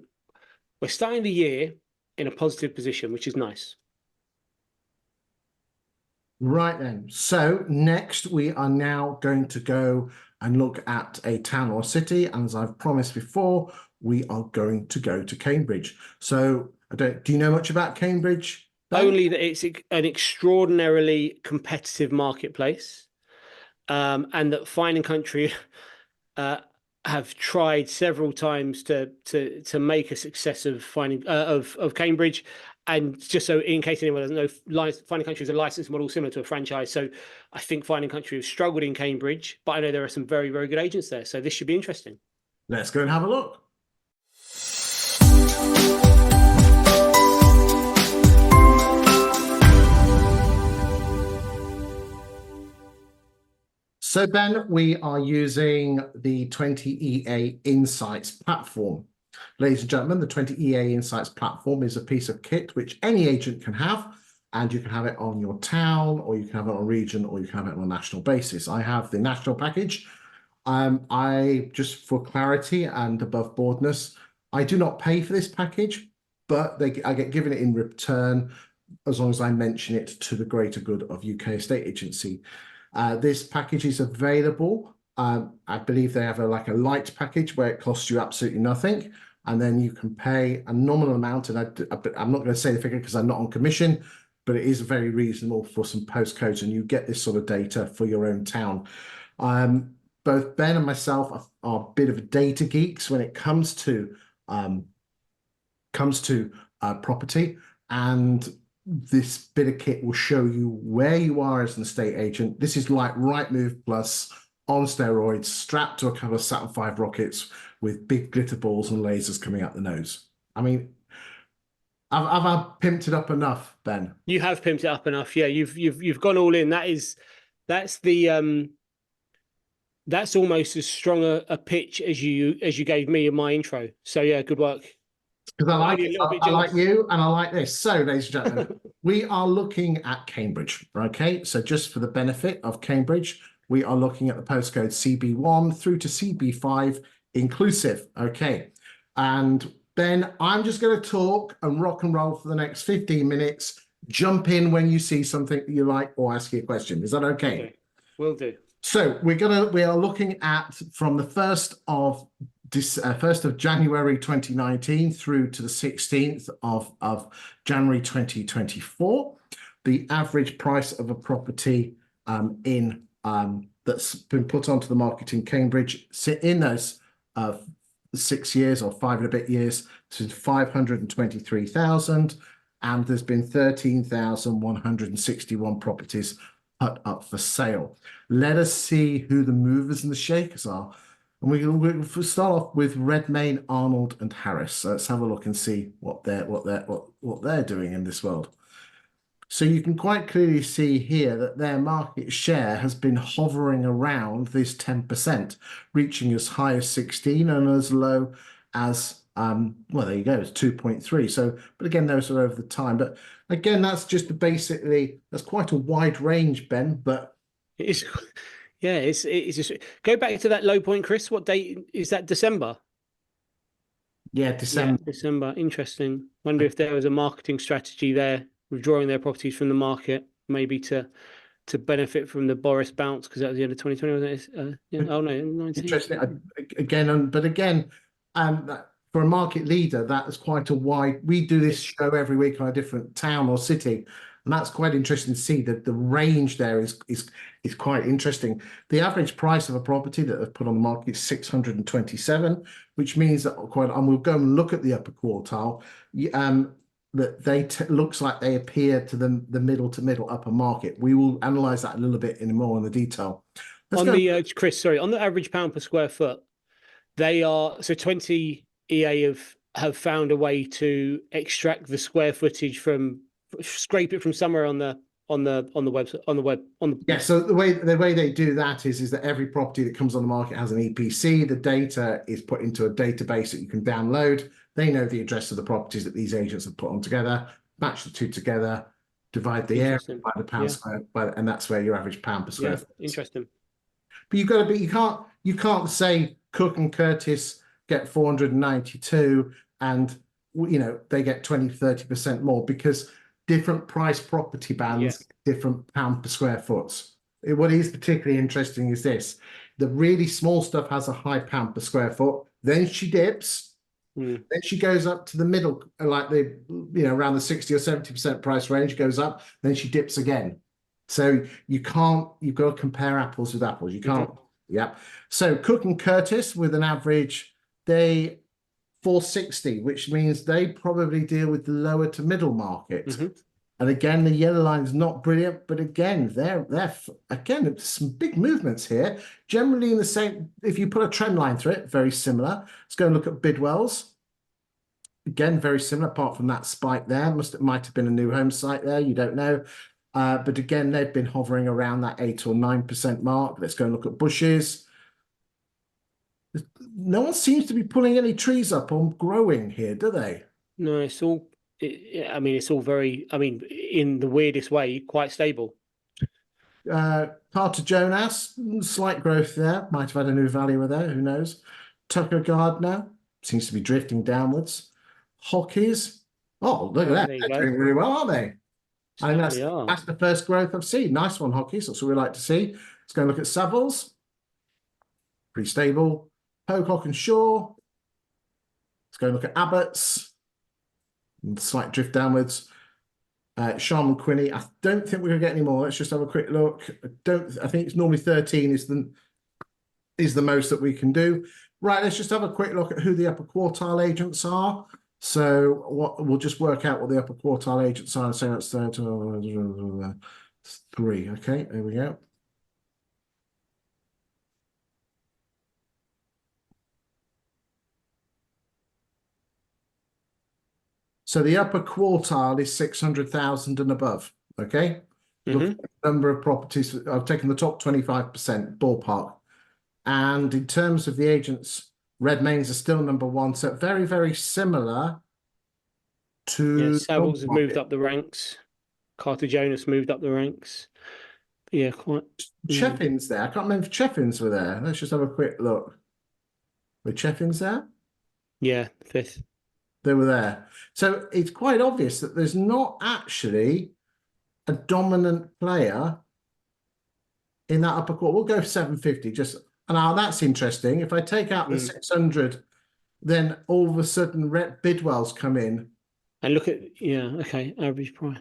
starting the year in a positive position, which is nice. Right then. So next we are now going to go and look at a town or city. And as I've promised before, we are going to go to Cambridge. So do you know much about Cambridge, Ben? Only that it's an extraordinarily competitive marketplace, and that Fine and Country have tried several times to make a success of of Cambridge. And just so in case anyone doesn't know, Fine and Country is a license model similar to a franchise. So I think Fine and Country have struggled in Cambridge, but I know there are some very, very good agents there. So this should be interesting. Let's go and have a look. So Ben, we are using the 20EA Insights platform. Ladies and gentlemen, the 20EA Insights platform is a piece of kit which any agent can have, and you can have it on your town, or you can have it on a region, or you can have it on a national basis. I have the national package. I just for clarity and above boardness, I do not pay for this package, but I get given it in return as long as I mention it to the greater good of UK estate agency. This package is available. I believe they have a light package where it costs you absolutely nothing, and then you can pay a nominal amount. And I'm not going to say the figure because I'm not on commission, but it is very reasonable for some postcodes, and you get this sort of data for your own town. Both Ben and myself are a bit of data geeks when it comes to property, and this bit of kit will show you where you are as an estate agent. This is like Rightmove Plus on steroids, strapped to a couple of Saturn V rockets with big glitter balls and lasers coming out the nose. I mean, have I pimped it up enough, Ben? You have pimped it up enough. Yeah, you've gone all in. That's almost as strong a pitch as you gave me in my intro. So yeah, good work. Because I like it. I like you and I like this. So, ladies and gentlemen, we are looking at Cambridge. Okay, so just for the benefit of Cambridge, we are looking at the postcode CB1 through to CB5 inclusive. Okay, and Ben, I'm just going to talk and rock and roll for the next 15 minutes. Jump in when you see something that you like or ask you a question. Is that okay? Okay, will do. So we are looking at from the 1st of 1st of January 2019 through to the 16th of January 2024. The average price of a property that's been put onto the market in Cambridge in those 6 years or 5 and a bit years to 523,000, and there's been 13,161 properties put up for sale. Let us see who the movers and the shakers are. And we'll start off with Redmayne, Arnold, and Harris. So let's have a look and see what they're doing in this world. So you can quite clearly see here that their market share has been hovering around this 10%, reaching as high as 16 and as low as well, there you go, it's 2.3. So, but again, those are over the time. But again, that's just that's quite a wide range, Ben. But it's yeah, it's just go back to that low point, Chris. What date is that? December. Yeah, December. Yeah, December. Interesting. Wonder if there was a marketing strategy there, withdrawing their properties from the market, maybe to benefit from the Boris bounce, because that was the end of 2020, wasn't it? Yeah. Oh no, 19. Interesting. Again, for a market leader, that is quite a wide. We do this show every week on a different town or city, and that's quite interesting to see that the range there is quite interesting. The average price of a property that they've put on the market is 627, which means that and we'll go and look at the upper quartile. That looks like they appear to the middle to middle upper market. We will analyze that a little bit more in the detail. Chris, sorry, on the average pound per square foot, they are 20 EA have found a way to extract the square footage scrape it from somewhere on the website. Yeah, so the way they do that is that every property that comes on the market has an EPC. The data is put into a database that you can download. They know the address of the properties that these agents have put on together, match the two together, divide the area by the pound square, and that's where your average pound per square foot is. Interesting. But you can't say Cook and Curtis get 492 and they get 20-30% more, because different price property bands, different pound per square foot. What is particularly interesting is this: the really small stuff has a high pound per square foot, then she dips, then she goes up to the middle, like around the 60 or 70% price range, goes up, then she dips again. So you've got to compare apples with apples. You can't. Yeah. So Cook and Curtis with an average, 460, which means they probably deal with the lower to middle market. And again, the yellow line is not brilliant, but again, they're some big movements here. Generally in the same, if you put a trend line through it, very similar. Let's go and look at Bidwell's. Again, very similar, apart from that spike there. Might have been a new home site there, you don't know. But again, they've been hovering around that 8 or 9% mark. Let's go and look at Bush's. No one seems to be pulling any trees up or growing here, do they? No, it's all very, in the weirdest way, quite stable. Carter Jonas, slight growth there. Might have had a new valuer there, who knows? Tucker Gardner seems to be drifting downwards. Hockeys, look at that. They're doing really well, aren't they? I think that's the first growth I've seen. Nice one, Hockeys. That's what we like to see. Let's go and look at Savills. Pretty stable. Pocock and Shaw. Let's go and look at Abbott's. Slight drift downwards. Sharman Quinney. I don't think we're going to get any more. Let's just have a quick look. I think it's normally 13 is the most that we can do. Right, let's just have a quick look at who the upper quartile agents are. So we'll just work out what the upper quartile agents are and say that's 3. Okay, there we go. So the upper quartile is 600,000 and above. Okay. Look at the number of properties. I've taken the top 25% ballpark. And in terms of the agents, Redmayne's are still number 1. So very, very similar to. Savills have moved up the ranks. Carter Jonas moved up the ranks. Yeah, quite. Cheffins there. I can't remember if Cheffins were there. Let's just have a quick look. Were Cheffins there? Yeah, 5th. They were there. So it's quite obvious that there's not actually a dominant player in that upper quarter. We'll go 750. Now that's interesting. If I take out the 600, then all of a sudden Bidwell's come in. And look at, okay, average price.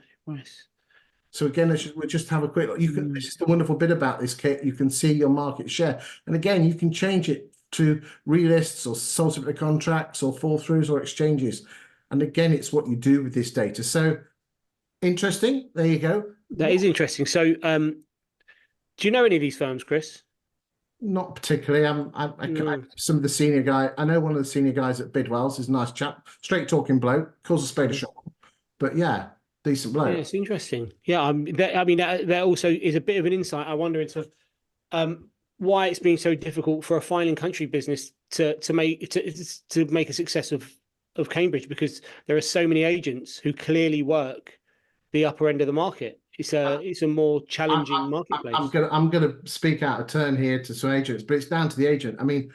So again, we'll just have a quick look. This is the wonderful bit about this kit. You can see your market share. And again, you can change it to relists or sold subject to contracts or fall throughs or exchanges. And again, it's what you do with this data. So interesting. There you go. That is interesting. So do you know any of these firms, Chris? Not particularly. Some of the senior guy. I know one of the senior guys at Bidwell's is a nice chap, straight talking bloke, calls a spade a shot. But yeah, decent bloke. Yeah, it's interesting. Yeah, that also is a bit of an insight. I wonder into why it's been so difficult for a filing country business to make a success of Cambridge, because there are so many agents who clearly work the upper end of the market. It's a more challenging marketplace. I'm gonna speak out of turn here to some agents, but it's down to the agent. I mean,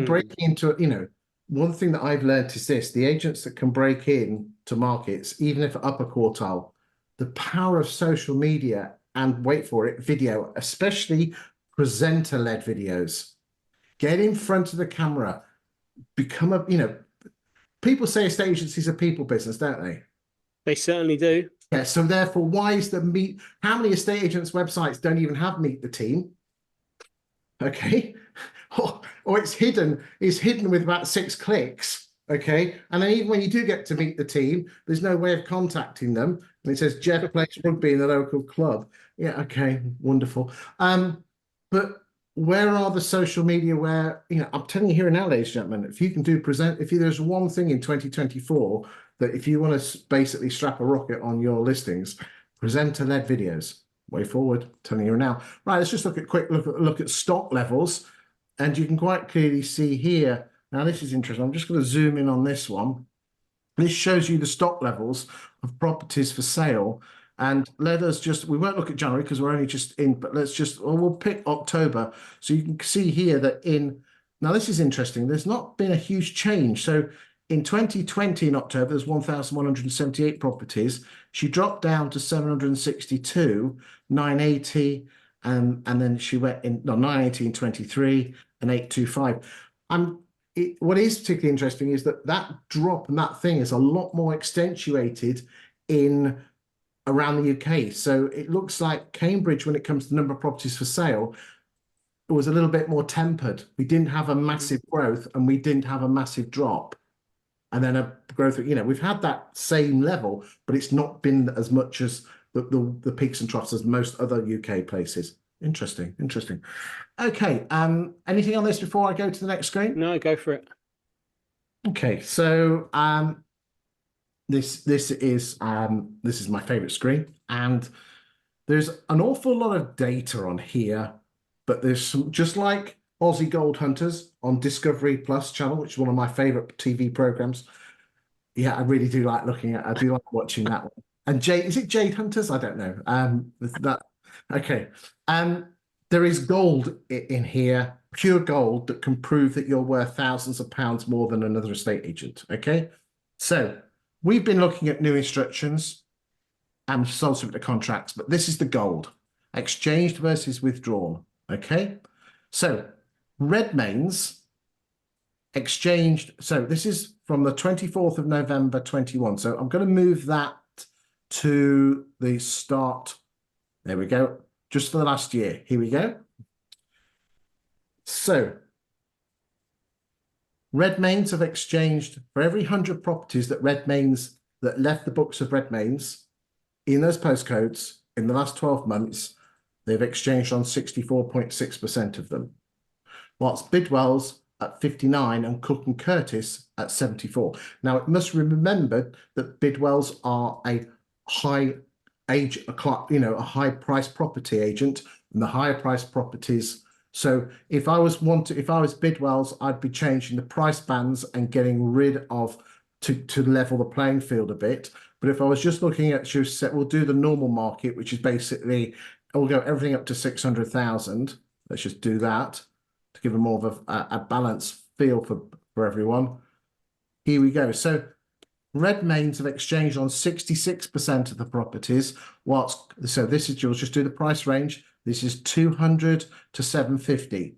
breaking into one thing that I've learned is this: the agents that can break in to markets, even if upper quartile, the power of social media and wait for it, video, especially presenter-led videos. Get in front of the camera, become people say estate agencies are people business, don't they? They certainly do. Yeah, so therefore, why is how many estate agents' websites don't even have Meet the Team? Okay. Or it's hidden with about 6 clicks. Okay. And then even when you do get to meet the team, there's no way of contacting them. And it says Jeff plays rugby in the local club. Yeah, okay, wonderful. But where are the social media where, I'm telling you here now, ladies and gentlemen, if you can there's one thing in 2024 that if you want to basically strap a rocket on your listings, presenter-led videos. Way forward, telling you now. Right, let's just look at stock levels, and you can quite clearly see here. Now, this is interesting. I'm just going to zoom in on this one. This shows you the stock levels of properties for sale. And we won't look at January because we're only just in, but we'll pick October. So you can see here that now this is interesting. There's not been a huge change. So in 2020, in October, there's 1,178 properties. She dropped down to 762, 980, and then she went 980 in 23 and 825. What is particularly interesting is that drop and that thing is a lot more accentuated around the UK. So it looks like Cambridge, when it comes to the number of properties for sale, it was a little bit more tempered. We didn't have a massive growth and we didn't have a massive drop. And then a growth, we've had that same level, but it's not been as much as the peaks and troughs as most other UK places. Interesting. Okay. Anything on this before I go to the next screen? No, go for it. Okay. So this is my favorite screen, and there's an awful lot of data on here, but there's some, just like Aussie Gold Hunters on Discovery Plus channel, which is one of my favorite TV programs. Yeah, I really do like I do like watching that one. And is it Jade Hunters? I don't know. Okay. There is gold in here, pure gold, that can prove that you're worth thousands of pounds more than another estate agent. Okay. So we've been looking at new instructions and sold subject to contracts, but this is the gold. Exchanged versus withdrawn. Okay. So Redmayne's exchanged. So this is from the 24th of November 21. So I'm going to move that to the start. There we go. Just for the last year. Here we go. So Redmayne's have exchanged for every 100 properties that left the books of Redmayne's in those postcodes in the last 12 months, they've exchanged on 64.6% of them. Whilst Bidwell's at 59 and Cook and Curtis at 74. Now, it must be remembered that Bidwell's are a high price property agent, and the higher price properties. So if I was Bidwell's, I'd be changing the price bands and getting rid of to level the playing field a bit. But if I was just looking at, we'll do the normal market, which is basically, we'll go everything up to 600,000. Let's just do that to give them more of a balanced feel for everyone. Here we go. So Redmayne's have exchanged on 66% of the properties, you'll just do the price range. This is 200 to 750.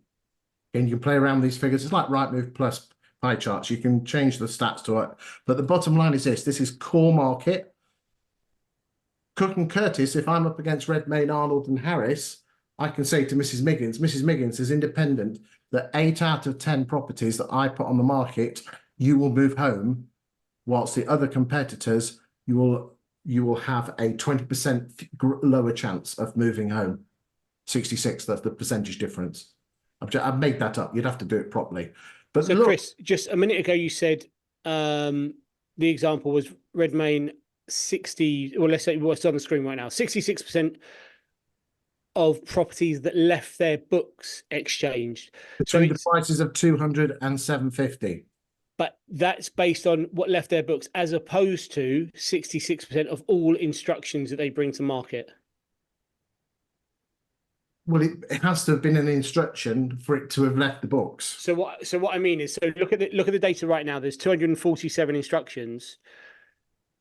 And you can play around with these figures. It's like Rightmove plus pie charts. You can change the stats to it. But the bottom line is this. This is core market. Cook and Curtis, if I'm up against Redmayne, Arnold and Harris, I can say to Mrs. Miggins is independent, that 8 out of 10 properties that I put on the market, you will move home, whilst the other competitors, you will have a 20% lower chance of moving home. 66, that's the percentage difference. I've made that up. You'd have to do it properly. But So, look, Chris, just a minute ago, you said the example was Redmayne 60, well, let's say what's on the screen right now, 66% of properties that left their books exchanged. between the prices of 200 and 750. But that's based on what left their books, as opposed to 66% of all instructions that they bring to market. Well, it has to have been an instruction for it to have left the books. So what I mean is, so look at the data right now. There's 247 instructions.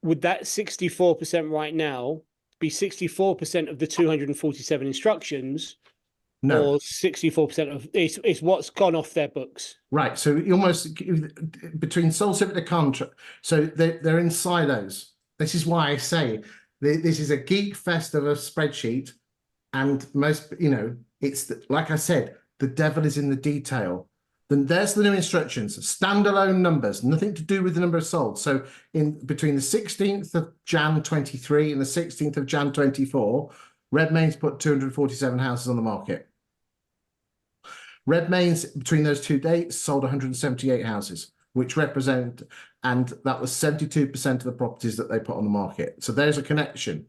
Would that 64% right now be 64% of the 247 instructions? No. Or 64% of it's what's gone off their books. Right. So you almost between sole subject contract. So they're in silos. This is why I say this is a geek fest of a spreadsheet. And most, it's like I said, the devil is in the detail. Then there's the new instructions, standalone numbers, nothing to do with the number of sold. So in between the 16th of Jan 23 and the 16th of Jan 24, Redmayne's put 247 houses on the market. Redmayne's between those two dates sold 178 houses, which represent, and that was 72% of the properties that they put on the market. So there's a connection.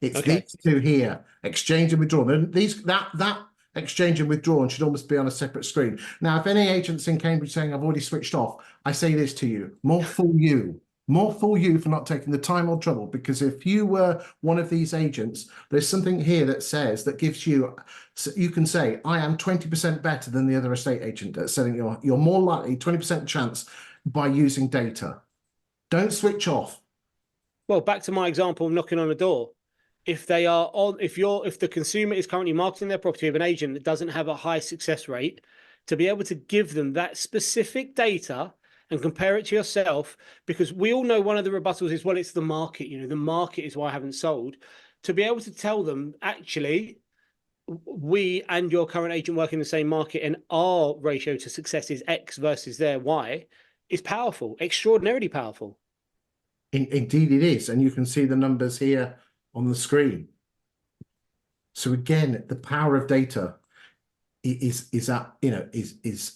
It's these two here, exchange and withdrawn. And that exchange and withdrawn should almost be on a separate screen. Now, if any agents in Cambridge saying I've already switched off, I say this to you: more fool you for not taking the time or trouble. Because if you were one of these agents, there's something here that says, that gives you, so you can say, I am 20% better than the other estate agent at selling. You're more likely 20% chance by using data. Don't switch off. Well, back to my example of knocking on a door. If they are on, if the consumer is currently marketing their property with an agent that doesn't have a high success rate, to be able to give them that specific data and compare it to yourself, because we all know one of the rebuttals is, well, it's the market, the market is why I haven't sold. To be able to tell them, actually, we and your current agent work in the same market and our ratio to success is X versus their Y, is powerful, extraordinarily powerful. Indeed it is. And you can see the numbers here on the screen. So again, the power of data is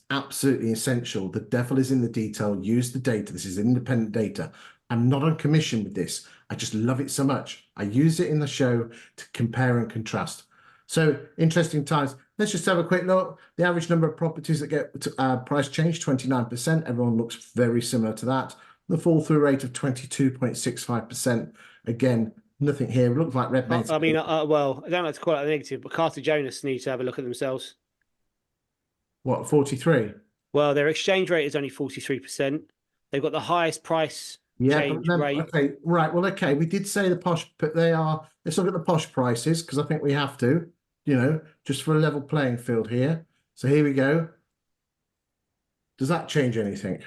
absolutely essential. The devil is in the detail. Use the data. This is independent data. I'm not on commission with this. I just love it so much. I use it in the show to compare and contrast. So interesting times. Let's just have a quick look. The average number of properties that get price change, 29%. Everyone looks very similar to that. The fall through rate of 22.65%. Again, nothing here. It looks like Redmayne. I mean, well, I don't like to call it a negative, but Carter Jonas need to have a look at themselves. What, 43? Well, their exchange rate is only 43%. They've got the highest price change rate. Okay, right. Well, okay. We did say the posh, but they are. Let's look at the posh prices, because I think we have to, just for a level playing field here. So here we go. Does that change anything?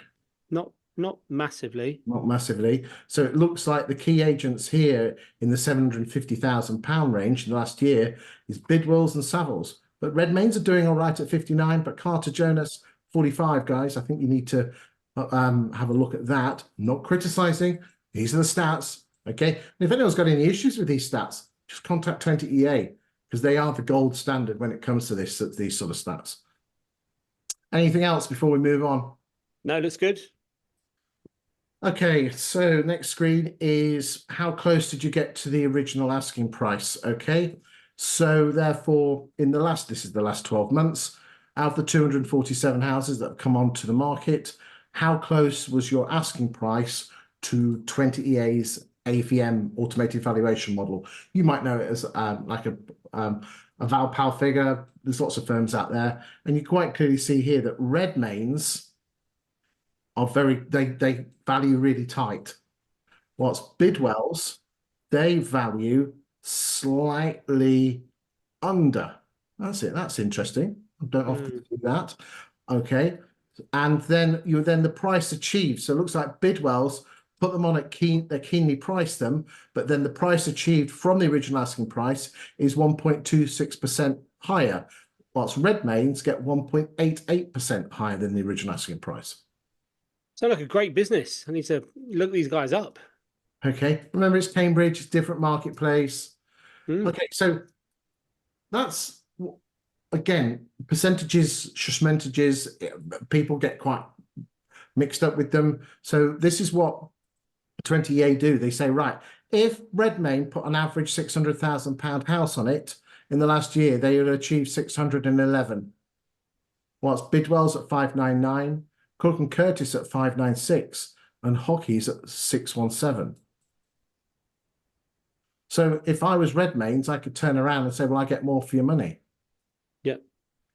Not massively. Not massively. So it looks like the key agents here in the £750,000 range in the last year is Bidwells and Savills. But Redmayne's are doing all right at 59, but Carter Jonas 45, guys. I think you need to have a look at that. Not criticizing. These are the stats. Okay. And if anyone's got any issues with these stats, just contact 20EA, because they are the gold standard when it comes to these sort of stats. Anything else before we move on? No, looks good. Okay, so next screen is how close did you get to the original asking price? Okay, so therefore, this is the last 12 months, out of the 247 houses that have come onto the market, how close was your asking price to 20EA's AVM automated valuation model? You might know it as like a Valpal figure. There's lots of firms out there, and you quite clearly see here that Redmayne's are they value really tight. Whilst Bidwells, they value slightly under. That's it. That's interesting. I don't often do that. Okay. And then the price achieved. So it looks like Bidwell's put them on at they keenly priced them, but then the price achieved from the original asking price is 1.26% higher, whilst Redmayne's get 1.88% higher than the original asking price. Sound like a great business. I need to look these guys up. Okay. Remember, it's Cambridge, it's different marketplace. Mm. Okay, so that's again percentages, people get quite mixed up with them. So this is what 20EA do. They say, right, if Redmayne put an average £600,000 house on it in the last year, they would achieve 611. Whilst Bidwell's at 599, Cook and Curtis at 596, and Hockey's at 617. So if I was Redmayne's, I could turn around and say, well, I get more for your money. Yeah.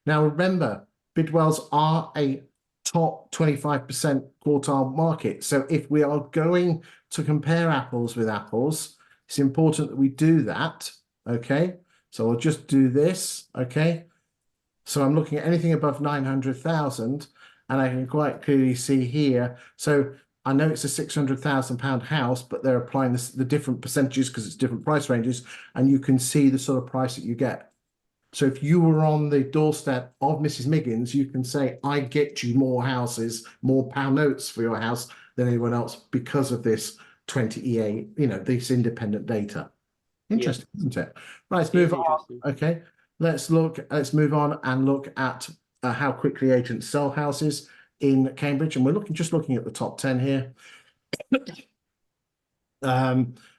Now, remember, Bidwell's are a top 25% quartile market. So if we are going to compare apples with apples, it's important that we do that. Okay. So I'll just do this. Okay. So I'm looking at anything above 900,000, and I can quite clearly see here. So I know it's a £600,000 house, but they're applying the different percentages because it's different price ranges, and you can see the sort of price that you get. So if you were on the doorstep of Mrs. Miggins, you can say, I get you more houses, more pound notes for your house than anyone else because of this 20EA, this independent data. Interesting, isn't it? Right, let's move on. Okay, let's move on and look at how quickly agents sell houses in Cambridge. And we're just looking at the top 10 here.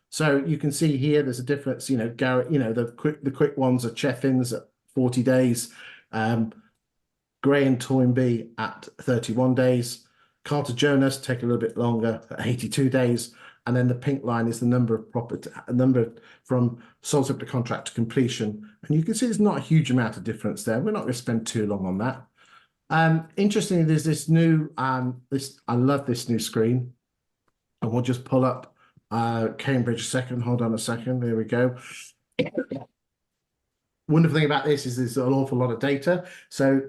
So you can see here there's a difference, Garrett, the quick ones are Cheffins at 40 days, Gray and Toynbee at 31 days, Carter Jonas take a little bit longer at 82 days, and then the pink line is the number of property, from sold subject to contract to completion. And you can see there's not a huge amount of difference there. We're not going to spend too long on that. Interestingly, there's this new, I love this new screen, and we'll just pull up Cambridge a second. Hold on a second. There we go. Wonderful thing about this is there's an awful lot of data. So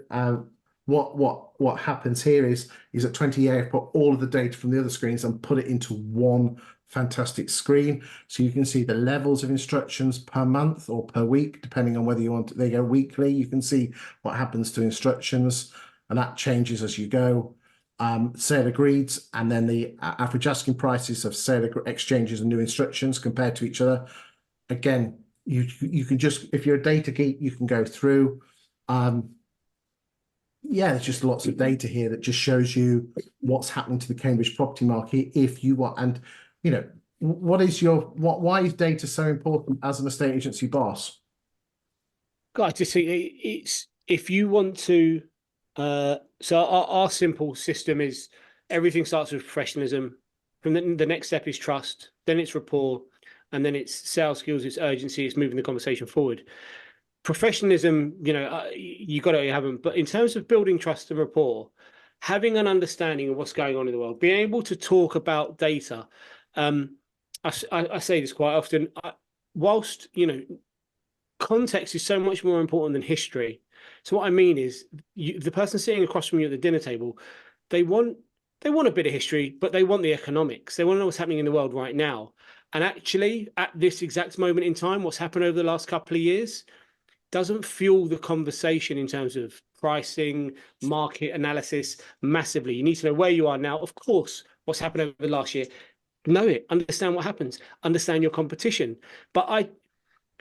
what happens here is at 20EA, I've put all of the data from the other screens and put it into one fantastic screen. So you can see the levels of instructions per month or per week, depending on whether you want they go weekly. You can see what happens to instructions, and that changes as you go. Sale agreed, and then the average asking prices of sale exchanges and new instructions compared to each other. Again, you can just, if you're a data geek, you can go through. There's just lots of data here that just shows you what's happening to the Cambridge property market if you want. And why is data so important as an estate agency boss? God, I just think it's, if you want to. So our simple system is everything starts with professionalism. From the next step is trust, then it's rapport, and then it's sales skills, it's urgency, it's moving the conversation forward. Professionalism, you got to have them. But in terms of building trust and rapport, having an understanding of what's going on in the world, being able to talk about data. I say this quite often. Whilst context is so much more important than history. So what I mean is, the person sitting across from you at the dinner table, they want a bit of history, but they want the economics. They want to know what's happening in the world right now. And actually, at this exact moment in time, what's happened over the last couple of years doesn't fuel the conversation in terms of pricing, market analysis massively. You need to know where you are now. Of course, what's happened over the last year. Know it. Understand what happens. Understand your competition. But I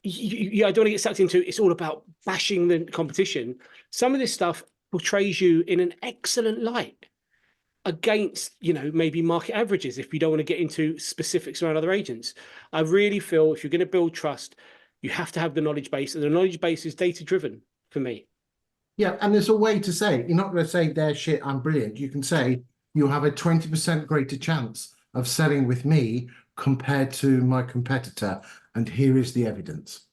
don't want to get sucked into it's all about bashing the competition. Some of this stuff portrays you in an excellent light against, maybe market averages, if you don't want to get into specifics around other agents. I really feel if you're going to build trust, you have to have the knowledge base, and the knowledge base is data driven for me. Yeah, and there's a way to say it. You're not going to say they're shit, I'm brilliant. You can say you have a 20% greater chance of selling with me compared to my competitor, and here is the evidence.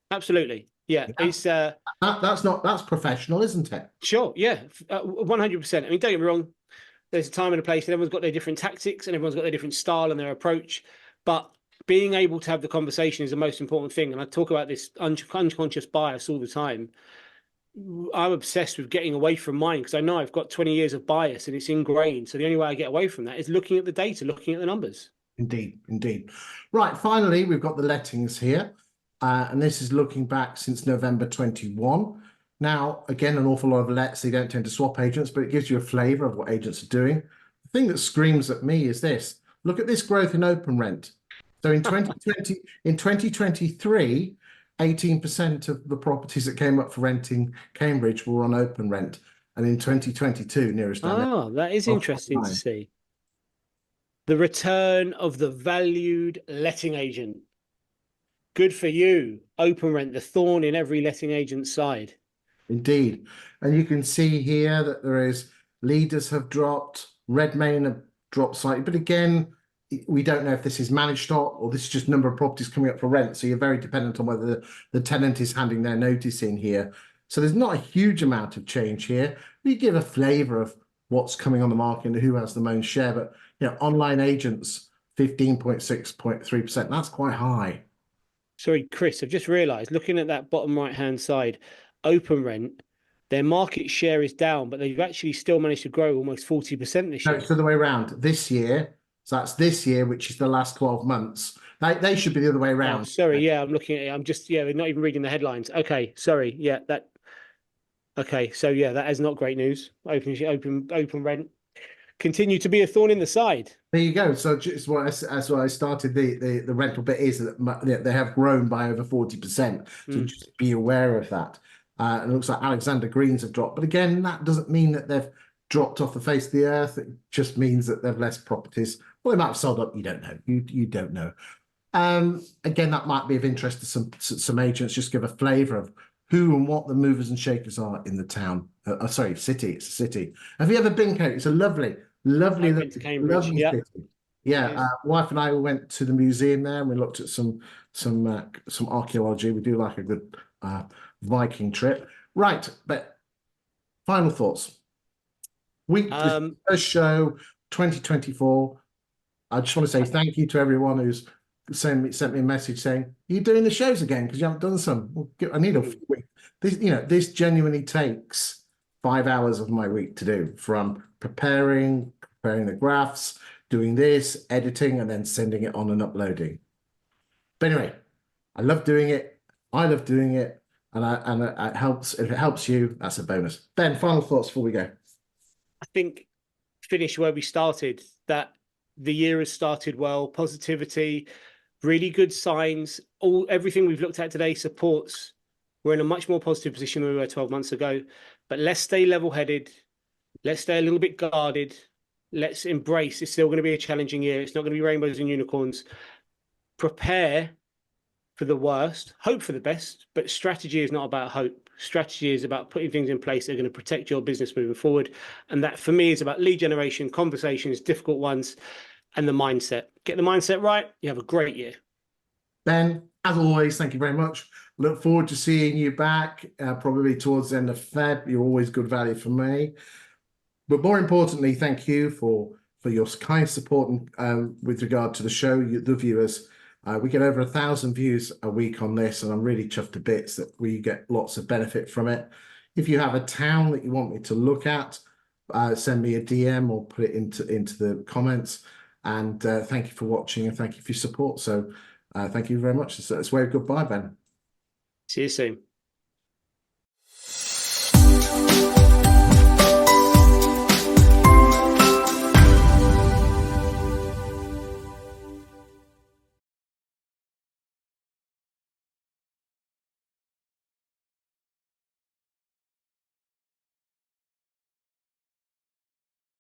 Absolutely. Yeah. It's that's professional, isn't it? Sure. Yeah. 100%. I mean, don't get me wrong. There's a time and a place, and everyone's got their different tactics and everyone's got their different style and their approach. But being able to have the conversation is the most important thing. And I talk about this unconscious bias all the time. I'm obsessed with getting away from mine because I know I've got 20 years of bias and it's ingrained. So the only way I get away from that is looking at the data, looking at the numbers. Indeed, indeed. Right, finally, we've got the lettings here. And this is looking back since November 21. Now, again, an awful lot of lets, they don't tend to swap agents, but it gives you a flavour of what agents are doing. The thing that screams at me is this. Look at this growth in open rent. So in 2020, in 2023, 18% of the properties that came up for rent in Cambridge were on open rent. And in 2022, nearest down there, Oh, that is interesting to 12.9. see. The return of the valued letting agent. Good for you. Open rent, the thorn in every letting agent's side. Indeed. And you can see here that there is leaders have dropped, Redmayne have dropped slightly, but again, we don't know if this is managed stock or this is just number of properties coming up for rent. So you're very dependent on whether the tenant is handing their notice in here. So there's not a huge amount of change here. We give a flavour of what's coming on the market and who has the most share. But online agents, 15.6.3%. That's quite high. Sorry, Chris, I've just realised, looking at that bottom right-hand side, open rent, their market share is down, but they've actually still managed to grow almost 40% this No, year. it's the other way around. This year, so that's this year, which is the last 12 months. They should be the other way Oh, around. sorry, yeah, I'm looking at it. I'm just, not even reading the headlines. Okay, sorry, okay, so yeah, that is not great news. Open rent continue to be a thorn in the side. There you go. So just what that's why I started the rental bit is that they have grown by over 40%. So just be aware of that. And it looks like Alexander Greens have dropped, but again, that doesn't mean that they've dropped off the face of the earth. It just means that they've less properties. Well, they might have sold up. You don't know. You don't know. Again, that might be of interest to some agents. Just give a flavour of who and what the movers and shakers are in the town. Sorry, city. It's a city. Have you ever been, Kate? It's a lovely, I've been to Cambridge. lovely Yeah, city. Yeah, wife and I went to the museum there and we looked at some archaeology. We do like a good Viking trip. Right, but final thoughts. This first show 2024. I just want to say thank you to everyone who's sent me a message saying, "Are you doing the shows again? Because you haven't done some." Well, I need a week. This genuinely takes 5 hours of my week to do, from preparing the graphs, doing this, editing, and then sending it on and uploading. But anyway, I love doing it. I love doing it, and it helps. If it helps you, that's a bonus. Ben, final thoughts before we go. I think finish where we started, that the year has started well, positivity, really good signs. Everything we've looked at today supports we're in a much more positive position than we were 12 months ago. But let's stay level-headed. Let's stay a little bit guarded. Let's embrace it's still going to be a challenging year. It's not going to be rainbows and unicorns. Prepare for the worst, hope for the best, but strategy is not about hope. Strategy is about putting things in place that are going to protect your business moving forward. And that, for me, is about lead generation, conversations, difficult ones, and the mindset. Get the mindset right, you have a great year. Ben, as always, thank you very much. Look forward to seeing you back, probably towards the end of Feb. You're always good value for me. But more importantly, thank you for your kind support with regard to the show, the viewers. We get over 1,000 views a week on this, and I'm really chuffed to bits that we get lots of benefit from it. If you have a town that you want me to look at, send me a DM or put it into the comments. And thank you for watching and thank you for your support. So thank you very much. It's a way of goodbye, Ben. See you soon.